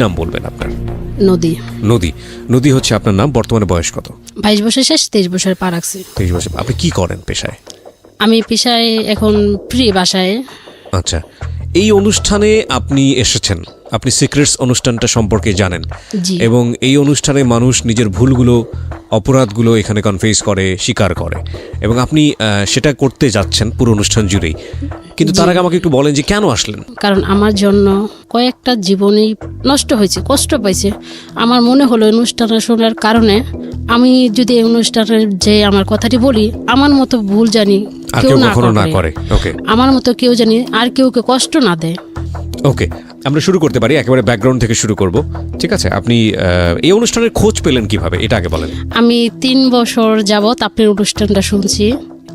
নাম বলবেন আপনার? নদী। নদী। নদী হচ্ছে আপনার নাম। বর্তমানে বয়স কত? 22 বছর শেষ, 23 বছর পা রাখছি। 23 বছর। আপনি কি করেন পেশায়? আমি পেশায় এখন ফ্রি বাসায়। আচ্ছা, এই অনুষ্ঠানে আপনি এসেছেন, আপনি সিক্রেটস অনুষ্ঠানটা সম্পর্কে জানেন জি। এবং এই অনুষ্ঠানে মানুষ নিজের ভুলগুলো, অপরাধগুলো এখানে কনফেস করে, স্বীকার করে এবং আপনি সেটা করতে যাচ্ছেন পুরো অনুষ্ঠান জুড়েই। কিন্তু তার আগে আমাকে একটু বলেন যে কেন আসলেন? কারণ আমার জন্য কয়েকটা জীবনই নষ্ট হয়েছে, কষ্ট পাইছে। আমার মনে হলো অনুষ্ঠানটা শোনার কারণে আমি যদি এই অনুষ্ঠানের যে আমার কথাটি বলি, আমার মতো ভুল জানি আর কেউ কখনো না করে। ওকে, আমার মতো কেউ জানি আর কেউকে কষ্ট না দেয়। ওকে, আমরা শুরু করতে পারি, একেবারে ব্যাকগ্রাউন্ড থেকে শুরু করব। ঠিক আছে, আপনি এই অনুষ্ঠানের খোঁজ পেলেন কিভাবে, এটা আগে বলেন। আমি 3 বছর যাবত আপনার অনুষ্ঠানটা শুনছি,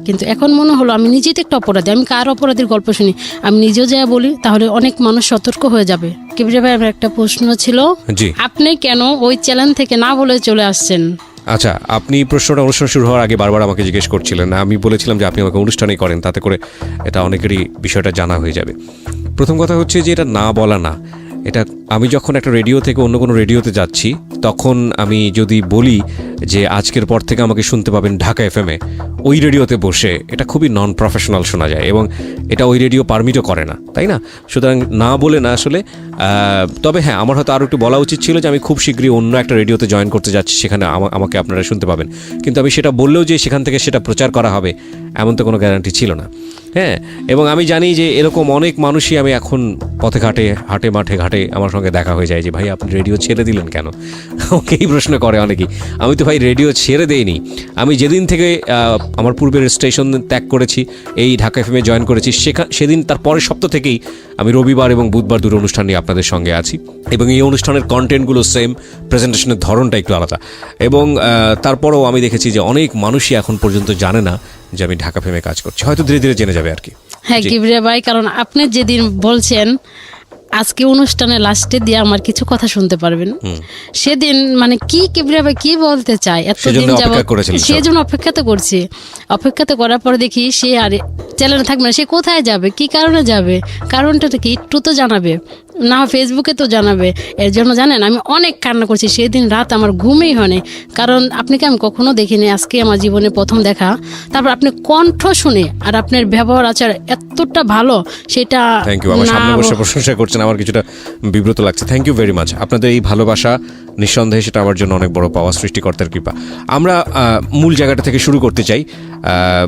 কিন্তু এখন মনে হলো আমি নিজেই তো একটা অপরাধী। আমি কার অপরাধীর গল্প শুনি, আমি নিজেও যা বলি তাহলে অনেক মানুষ সতর্ক হয়ে যাবে। কিবরিয়া ভাই, আমার একটা প্রশ্ন ছিল, জি। আপনি কেন ওই চ্যানেল থেকে না বলে চলে আসছেন? আচ্ছা, আপনি প্রশ্নটা অনুষ্ঠান শুরু হওয়ার আগে বারবার আমাকে জিজ্ঞেস করছিলেন। আমি বলেছিলাম যে আপনি আমাকে অনুষ্ঠানেই করেন, তাতে করে এটা অনেকেরই বিষয়টা জানা হয়ে যাবে। প্রথম কথা হচ্ছে যে এটা না বলা না, এটা আমি যখন একটা রেডিও থেকে অন্য কোনো রেডিওতে যাচ্ছি, তখন আমি যদি বলি যে আজকের পর থেকে আমাকে শুনতে পাবেন ঢাকা এফএমে, ওই রেডিওতে বসে, এটা খুবই নন প্রফেশনাল শোনা যায় এবং এটা ওই রেডিও পারমিটও করে না, তাই না? সুতরাং না বলে না আসলে। তবে হ্যাঁ, আমার হয়তো আরও একটু বলা উচিত ছিল যে আমি খুব শীঘ্রই অন্য একটা রেডিওতে জয়েন করতে যাচ্ছি, সেখানে আমাকে আপনারা শুনতে পাবেন। কিন্তু আমি সেটা বললেও যে সেখান থেকে সেটা প্রচার করা হবে এমন তো কোনো গ্যারান্টি ছিল না। হ্যাঁ, এবং আমি জানি যে এরকম অনেক মানুষই, আমি এখন পথে ঘাটে, হাটে মাঠে ঘাটে আমার সঙ্গে দেখা হয়ে যায় যে ভাই আপনি রেডিও ছেড়ে দিলেন কেন? ওকেই প্রশ্ন করে অনেকেই। আমি তো ভাই রেডিও ছেড়ে দেইনি। আমি যেদিন থেকে আমার পূর্বের স্টেশন ত্যাগ করেছি, এই ঢাকা এফএমে জয়েন করেছি, সেদিন তার পরের সপ্তাহ থেকেই আমি রবিবার এবং বুধবার দুটো অনুষ্ঠান নিয়ে আপনাদের সঙ্গে আছি এবং এই অনুষ্ঠানের কন্টেন্টগুলো সেম, প্রেজেন্টেশনের ধরনটা একটু আলাদা এবং তারপরেও আমি দেখেছি যে অনেক মানুষই এখন পর্যন্ত জানে না যে আমি ঢাকা এফএমে কাজ করছি। হয়তো ধীরে ধীরে জেনে যাবে আর কি। হ্যাঁ কিবরিয়া ভাই, কারণ আপনি যেদিন বলছেন আজকে অনুষ্ঠানে লাস্টে দিয়ে আমার কিছু কথা শুনতে পারবেন, সেদিন মানে কি কিবরিয়া ভাই কি বলতে চাই, এতদিন যাবত সেজন্য অপেক্ষা তো করছি। অপেক্ষা তো করার পরে দেখি সে আর চ্যানেলে থাকবে না। সে কোথায় যাবে, কি কারণে যাবে, কারণটা কি একটু তো জানাবে, না ফেসবুকে তো জানাবে। এর জন্য জানেন আমি অনেক কান্না করছি সেদিন রাত, আমার ঘুমেই হয়নি। কারণ আপনাকে আমি কখনো দেখিনি, আজকে আমার জীবনে প্রথম দেখা। তারপর আপনি কণ্ঠ শুনে আর আপনার ব্যবহার আচার এতটা ভালো, সেটা থ্যাংক ইউ। আমার সামনে বসে প্রশংসা করছেন, আমার কিছুটা বিব্রত লাগছে। Thank you very much. আপনাদের এই ভালোবাসা নিঃসন্দেহে সেটা আমার জন্য অনেক বড় পাওয়া, সৃষ্টিকর্তার কৃপা। আমরা মূল জায়গাটা থেকে শুরু করতে চাই।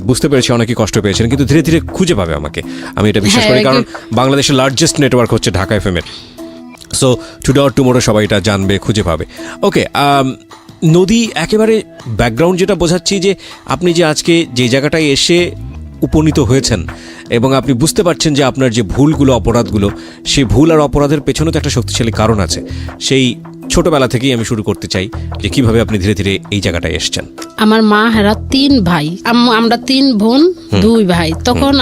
বুঝতে পেরেছি অনেকেই কষ্ট পেয়েছেন, কিন্তু ধীরে ধীরে খুঁজে পাবে আমাকে, আমি এটা বিশ্বাস করি। কারণ বাংলাদেশের লার্জেস্ট নেটওয়ার্ক হচ্ছে ঢাকা এফএমের। সো টুডে অর টুমোরো সবাই এটা জানবে, খুঁজে পাবে। ওকে, নদী, একেবারে ব্যাকগ্রাউন্ড যেটা বোঝাচ্ছি যে আপনি যে আজকে যে জায়গাটায় এসে উপনীত হয়েছেন এবং আপনি বুঝতে পারছেন যে আপনার যে ভুলগুলো, অপরাধগুলো, সেই ভুল আর অপরাধের পেছনে তো একটা শক্তিশালী কারণ আছে। সেই ছোটবেলা থেকেই আমি শুরু করতে চাই যে কিভাবে আপনি ধীরে ধীরে এই জায়গাটায় এসছেন। আমার মা হেরা 3 ভাই, আমরা 3 বোন 2 ভাই। তখন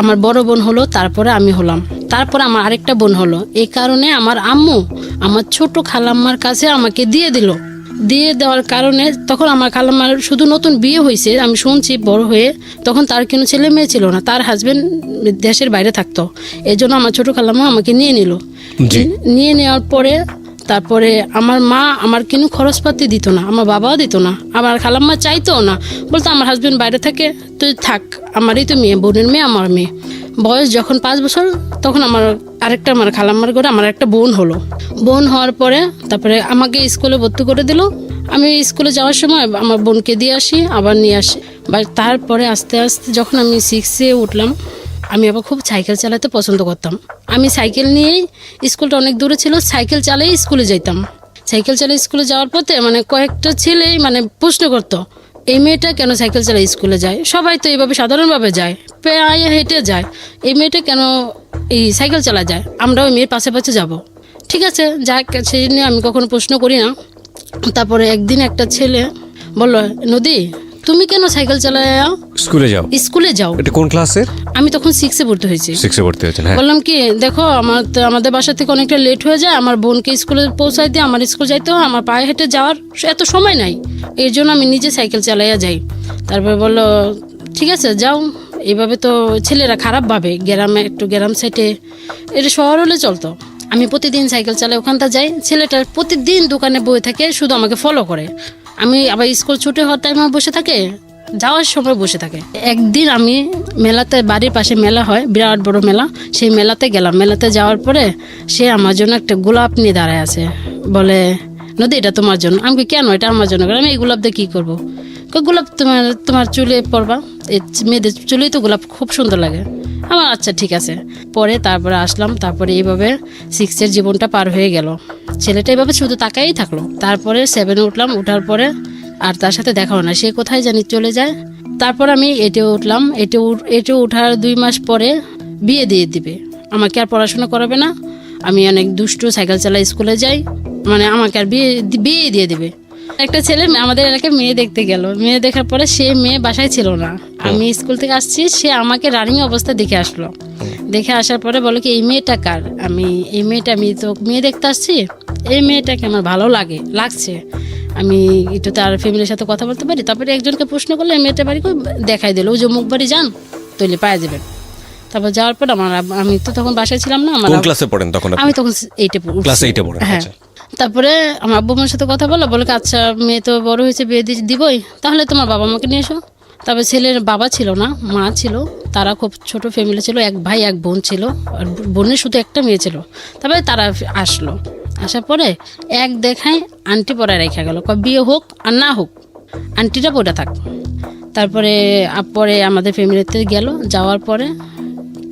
আমার বড় বোন হলো, তারপরে আমি হলাম, তারপরে আমার আরেকটা বোন হলো। এই কারণে আমার আম্মু আমার ছোট খালাম্মার কাছে আমাকে দিয়ে দেওয়ার কারণে, তখন আমার খালাম্মার শুধু নতুন বিয়ে হয়েছে, আমি শুনছি বড় হয়ে, তখন তার কোনো ছেলে মেয়ে ছিল না, তার হাজবেন্ড দেশের বাইরে থাকতো। এই জন্য আমার ছোট খালাম্মা আমাকে নিয়ে নিল। নিয়ে নেওয়ার পরে তারপরে আমার মা আমার কোনো খরচপাতি দিত না, আমার বাবাও দিত না, আমার খালাম্মা চাইতেও না, বলতো আমার হাজবেন্ড বাইরে থাকে, তুই থাক, আমারই তো মেয়ে, বোনের মেয়ে, আমার মেয়ে। বয়স যখন 5 বছর, তখন আমার খালাম্মার ঘরে আমার একটা বোন হলো। বোন হওয়ার পরে তারপরে আমাকে স্কুলে ভর্তি করে দিল। আমি স্কুলে যাওয়ার সময় আমার বোনকে দিয়ে আসি, আবার নিয়ে আসি। বা তারপরে আস্তে আস্তে যখন আমি 6-এ উঠলাম, আমি আবার খুব সাইকেল চালাতে পছন্দ করতাম। আমি সাইকেল নিয়েই, স্কুলটা অনেক দূরে ছিল, সাইকেল চালিয়ে স্কুলে যাইতাম। সাইকেল চালিয়ে স্কুলে যাওয়ার পথে কয়েকটা ছেলেই প্রশ্ন করতো, এই মেয়েটা কেন সাইকেল চালিয়ে স্কুলে যায়? সবাই তো এইভাবে সাধারণভাবে যায়, পায়ে হেঁটে যায়, এই মেয়েটা কেন এই সাইকেল চালা যায়? আমরা ওই মেয়ের পাশে পাশে যাব। ঠিক আছে, যাক, সেই নিয়ে আমি কখনো প্রশ্ন করি না। তারপরে একদিন একটা ছেলে বলল, নদী তুমি কেন সাইকেল চালায় স্কুলে যাও? এটা কোন ক্লাসের? আমি তখন 6-এ ভর্তি হয়েছি। 6-এ ভর্তি হয়েছেন? হ্যাঁ। বললাম কি, দেখো আমাদের বাসা থেকে অনেকটা লেট হয়ে যায়, আমার বোনকে স্কুলে পৌঁছাই দিয়ে আমার স্কুল যাইতে হয়, আমার পায়ে হেঁটে যাওয়ার এত সময় নাই, এর জন্য আমি নিজে সাইকেল চালাইয়া যাই। তারপর বললো ঠিক আছে যাও। এইভাবে তো ছেলেরা খারাপ ভাবে, গ্রাম সাইডে, এটা শহর হলে চলতো, আমি প্রতিদিন সাইকেল চালাই ওখানটা যাই, ছেলেটা প্রতিদিন দোকানে বসে থাকে, শুধু আমাকে ফলো করে। আমি আবার স্কুল ছুটি হওয়ার টাইমে বসে থাকে, যাওয়ার সময় বসে থাকে। একদিন আমি মেলাতে, বাড়ির পাশে মেলা হয়, বিরাট বড় মেলা, সেই মেলাতে গেলাম। মেলাতে যাওয়ার পরে সে আমার জন্য একটা গোলাপ নিয়ে দাঁড়ায় আছে, বলে নদী এটা তোমার জন্য। আমি বলি, কেন এটা আমার জন্য? আমি এই গোলাপ দিয়ে কী করবো? গোলাপ তোমার চুলে পরবা, এই মেয়েদের চুলেই তো গোলাপ খুব সুন্দর লাগে। আমার আচ্ছা ঠিক আছে। পরে তারপরে আসলাম, তারপরে এইভাবে 6-এর জীবনটা পার হয়ে গেল। ছেলেটা এইভাবে শুধু তাকাই থাকলো। তারপরে 7-এ উঠলাম, উঠার পরে আর তার সাথে দেখা হয় না, সে কোথায় জানি চলে যায়। তারপর আমি এটে উঠলাম, এটে ওঠার 2 মাস পরে বিয়ে দিয়ে দিবে, আমাকে আর পড়াশোনা করাবে না, আমি অনেক দুষ্টু, সাইকেল চালাই, স্কুলে যাই, মানে আমাকে আর বিয়ে দিয়ে দিবে। একটা ছেলে আমাদের এলাকায় মেয়ে দেখতে গেল, মেয়ে দেখার পরে সে মেয়ে বাসায় ছিল না, আমি স্কুল থেকে আসছি, সে আমাকে রানিং অবস্থা দেখে আসলো। দেখে আসার পরে বলো কি এই মেয়েটা কার? আমি তো মেয়ে দেখতে আসছি, এই মেয়েটাকে আমার ভালো লাগছে, আমি একটু তার ফ্যামিলির সাথে কথা বলতে পারি। তারপরে একজনকে প্রশ্ন করলে মেয়েটা বাড়ি করে দেখাই দিল, ওই যে মুখ বাড়ি যান তৈরি পাওয়া যাবেন। তারপর যাওয়ার পর আমি তো তখন বাসায় ছিলাম না, কোন ক্লাসে পড়েন তখন? আমি তখন 8-এ ক্লাস 8-এ পড়েন। হ্যাঁ। তারপরে আমার আব্বু মার সাথে কথা বলে আচ্ছা মেয়ে তো বড় হয়েছে, বিয়ে দিবই, তাহলে তোমার বাবা মাকে নিয়ে এসো। তারপরে ছেলের বাবা ছিল না, মা ছিল, তারা খুব ছোট ফ্যামিলি ছিল, 1 ভাই 1 বোন ছিল, আর বোনের শুধু একটা মেয়ে ছিল। তারপরে তারা আসলো, আসার পরে এক দেখায় আন্টি পড়ায় রেখা গেল, বিয়ে হোক আর না হোক আন্টিটা পড়ে থাক। তারপরে পরে আমাদের ফ্যামিলিতে গেল, যাওয়ার পরে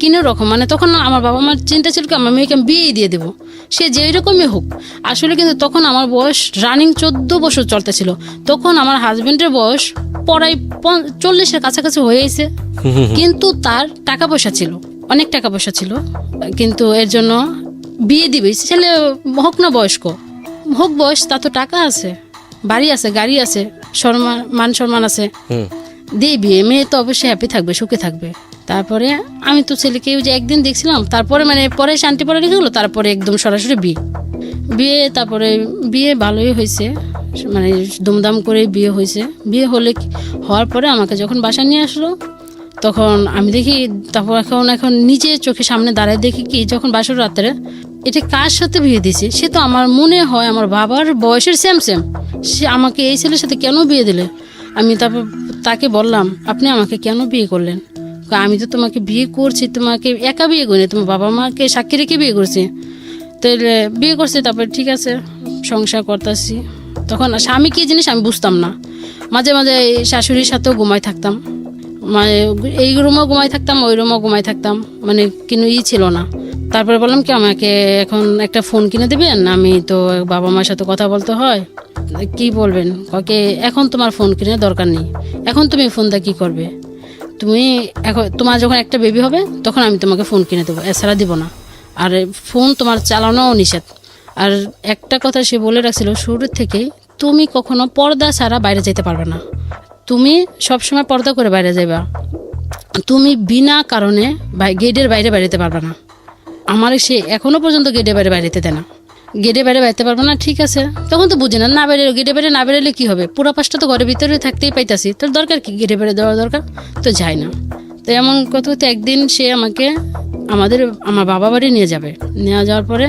কিনো রকম, মানে তখন আমার বাবা মার চিন্তা ছিল কি আমার মেয়েকে আমি বিয়ে দিয়ে দেবো, সে যেই রকমই হোক। আসলে কিন্তু তখন আমার বয়স রানিং 14 বছর চলতেছিল, তখন আমার হাজবেন্ডের বয়স প্রায় 40-এর কাছাকাছি হয়েছে। কিন্তু তার টাকা পয়সা ছিল, অনেক টাকা পয়সা ছিল, কিন্তু এর জন্য বিয়ে দিবে। ছেলে হোক না বয়স্ক হোক, বয়স, তা তো টাকা আছে, বাড়ি আছে, গাড়ি আছে, মান সম্মান আছে, দিয়ে বিয়ে। মেয়ে তো অবশ্যই হ্যাপি থাকবে, সুখে থাকবে। তারপরে আমি তো ছেলেকে যে একদিন দেখছিলাম, তারপরে মানে পরে শান্তি পরে রেখে গেলো, তারপরে একদম সরাসরি বিয়ে। তারপরে বিয়ে ভালোই হয়েছে, মানে দুমদাম করে বিয়ে হয়েছে। বিয়ে হওয়ার পরে আমাকে যখন বাসা নিয়ে আসলো, তখন আমি দেখি, তারপর এখন নিজে চোখের সামনে দাঁড়ায় দেখি কি, যখন বাসর রাত্রে এটা কার সাথে বিয়ে দিছে, সে তো আমার মনে হয় আমার বাবার বয়সের সেম, সে আমাকে এই ছেলের সাথে কেন বিয়ে দিলে? আমি তারপর তাকে বললাম, আপনি আমাকে কেন বিয়ে করলেন? আমি তো তোমাকে বিয়ে করছি, তোমাকে একা বিয়ে করিনি, তোমার বাবা মাকে সাক্ষী রেখে বিয়ে করছি, তাহলে বিয়ে করছি। তারপরে ঠিক আছে, সংসার করতেছি। তখন স্বামী কী জিনিস আমি বুঝতাম না, মাঝে মাঝে শাশুড়ির সাথেও ঘুমাই থাকতাম, মানে এই রুমও ঘুমাই থাকতাম, ওই রুমও ঘুমাই থাকতাম, মানে কোনো ছিল না। তারপরে বললাম কি আমাকে এখন একটা ফোন কিনে দেবেন, আমি তো বাবা মার সাথে কথা বলতে হয়। কি বলবেন? ওকে এখন তোমার ফোন কিনে দরকার নেই, এখন তুমি ফোনটা কি করবে? তুমি এখন তোমার যখন একটা বেবি হবে তখন আমি তোমাকে ফোন কিনে দেবো, এছাড়া দিব না। আর ফোন তোমার চালানোও নিষেধ। আর একটা কথা সে বলে রাখছিল শুরু থেকেই, তুমি কখনো পর্দা ছাড়া বাইরে যেতে পারবে না, তুমি সবসময় পর্দা করে বাইরে যাইবা, তুমি বিনা কারণে গেটের বাইরে বেরোতে পারবে না। আমার সে এখনো পর্যন্ত গেটের বাইরে বেরোতে দেয় না, গেটে বাইরে বেরোতে পারবো না। ঠিক আছে, তখন তো বুঝি না বেরো, গেটে বাইরে না বেরোলে কী হবে? পুরো পাশটা তো ঘরের ভিতরে থাকতেই পাইতাছি, তোর দরকার কি গেটে বাইরে দেওয়ার দরকার? তো যাই না। তো এমন কথা হতে একদিন সে আমাকে আমার বাবা বাড়ি নিয়ে যাওয়ার পরে,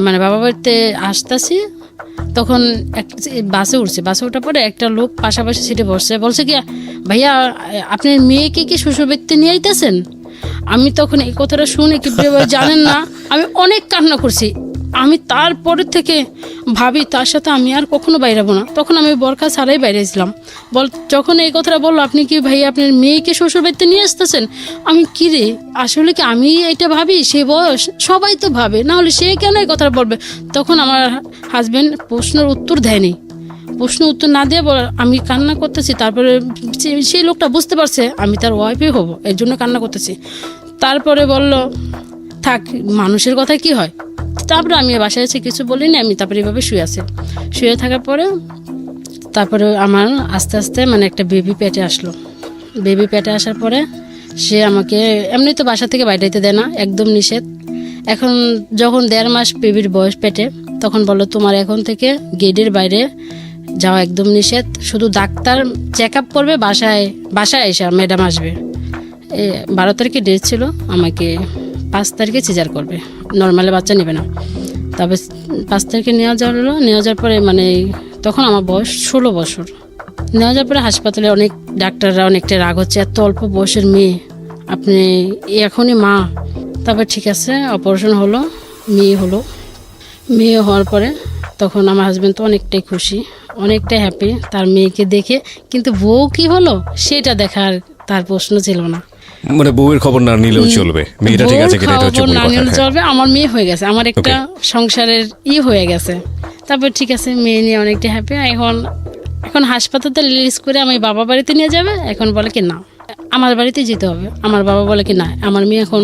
মানে বাবা বাড়িতে আসতেছি, তখন বাসে ওঠার পরে একটা লোক পাশাপাশি সিটে বলছে কি, ভাইয়া আপনার মেয়েকে কি শ্বশুর বাড়িতে নিয়ে আইতেছেন? আমি তখন এই কথাটা শুনে কি জানেন না, আমি অনেক কান্না করছি। আমি তারপরে থেকে ভাবি তার সাথে আমি আর কখনো বাইরাবো না। তখন আমি বরখা ছাড়াই বাইরেছিলাম। যখন এই কথাটা বললো, আপনি কি ভাই আপনার মেয়েকে শ্বশুর বাড়িতে নিয়ে আসতেছেন, আমি কি রে, আসলে কি আমি এটা ভাবি? সে বয়স সবাই তো ভাবে, না হলে সে কেন এই কথাটা বলবে? তখন আমার হাজবেন্ড প্রশ্নের উত্তর দেয়নি, প্রশ্ন উত্তর না দিয়ে আমি কান্না করতেছি। তারপরে সেই লোকটা বুঝতে পারছে আমি তার ওয়াইফই হব, এর জন্য কান্না করতেছি। তারপরে বলল থাক, মানুষের কথা কি হয়। তারপরে আমি বাসায় এসে কিছু বলিনি, আমি তারপরে এভাবে শুয়ে থাকার পরে তারপরে আমার আস্তে আস্তে মানে একটা বেবি পেটে আসলো। বেবি পেটে আসার পরে সে আমাকে এমনি তো বাসা থেকে বাইরে যেতে দেয় না, একদম নিষেধ। এখন যখন 1.5 মাস বেবির বয়স পেটে, তখন বললো তোমার এখন থেকে গেটের বাইরে যাওয়া একদম নিষেধ, শুধু ডাক্তার চেক আপ করবে, বাসায় এসে ম্যাডাম আসবে। 12 তারিখে ডেট ছিল, আমাকে 5 তারিখে সিজার করবে, নর্মালি বাচ্চা নেবে না। তবে 5 তারিখে নেওয়া যাওয়ার পরে মানে তখন আমার বয়স 16 বছর। নেওয়া যাওয়ার পরে হাসপাতালে অনেক ডাক্তাররা অনেকটা রাগ হচ্ছে, এত অল্প বয়সের মেয়ে, আপনি এখনই মা। তারপর ঠিক আছে, অপারেশন হলো, মেয়ে হওয়ার পরে তখন আমার হাজব্যান্ড তো অনেকটাই খুশি, অনেকটাই হ্যাপি তার মেয়েকে দেখে, কিন্তু বউ কি হলো সেটা দেখার তার প্রশ্ন ছিল না। মানে বউয়ের খবর না নিলেও চলবে, মেয়েটা ঠিক আছে কিনা এটা হচ্ছে মূল না কথা। নিলেও চলবে, আমার মেয়ে হয়ে গেছে, আমার একটা সংসারের হয়ে গেছে। তারপর ঠিক আছে, মেয়ে নিয়ে অনেকটা হ্যাপি। এখন হাসপাতালে রিলিজ করে আমি বাবা বাড়িতে নিয়ে যাবে, এখন বলে কি না আমার বাড়িতে যেতে হবে। আমার বাবা বলে কি না, আমার মেয়ে এখন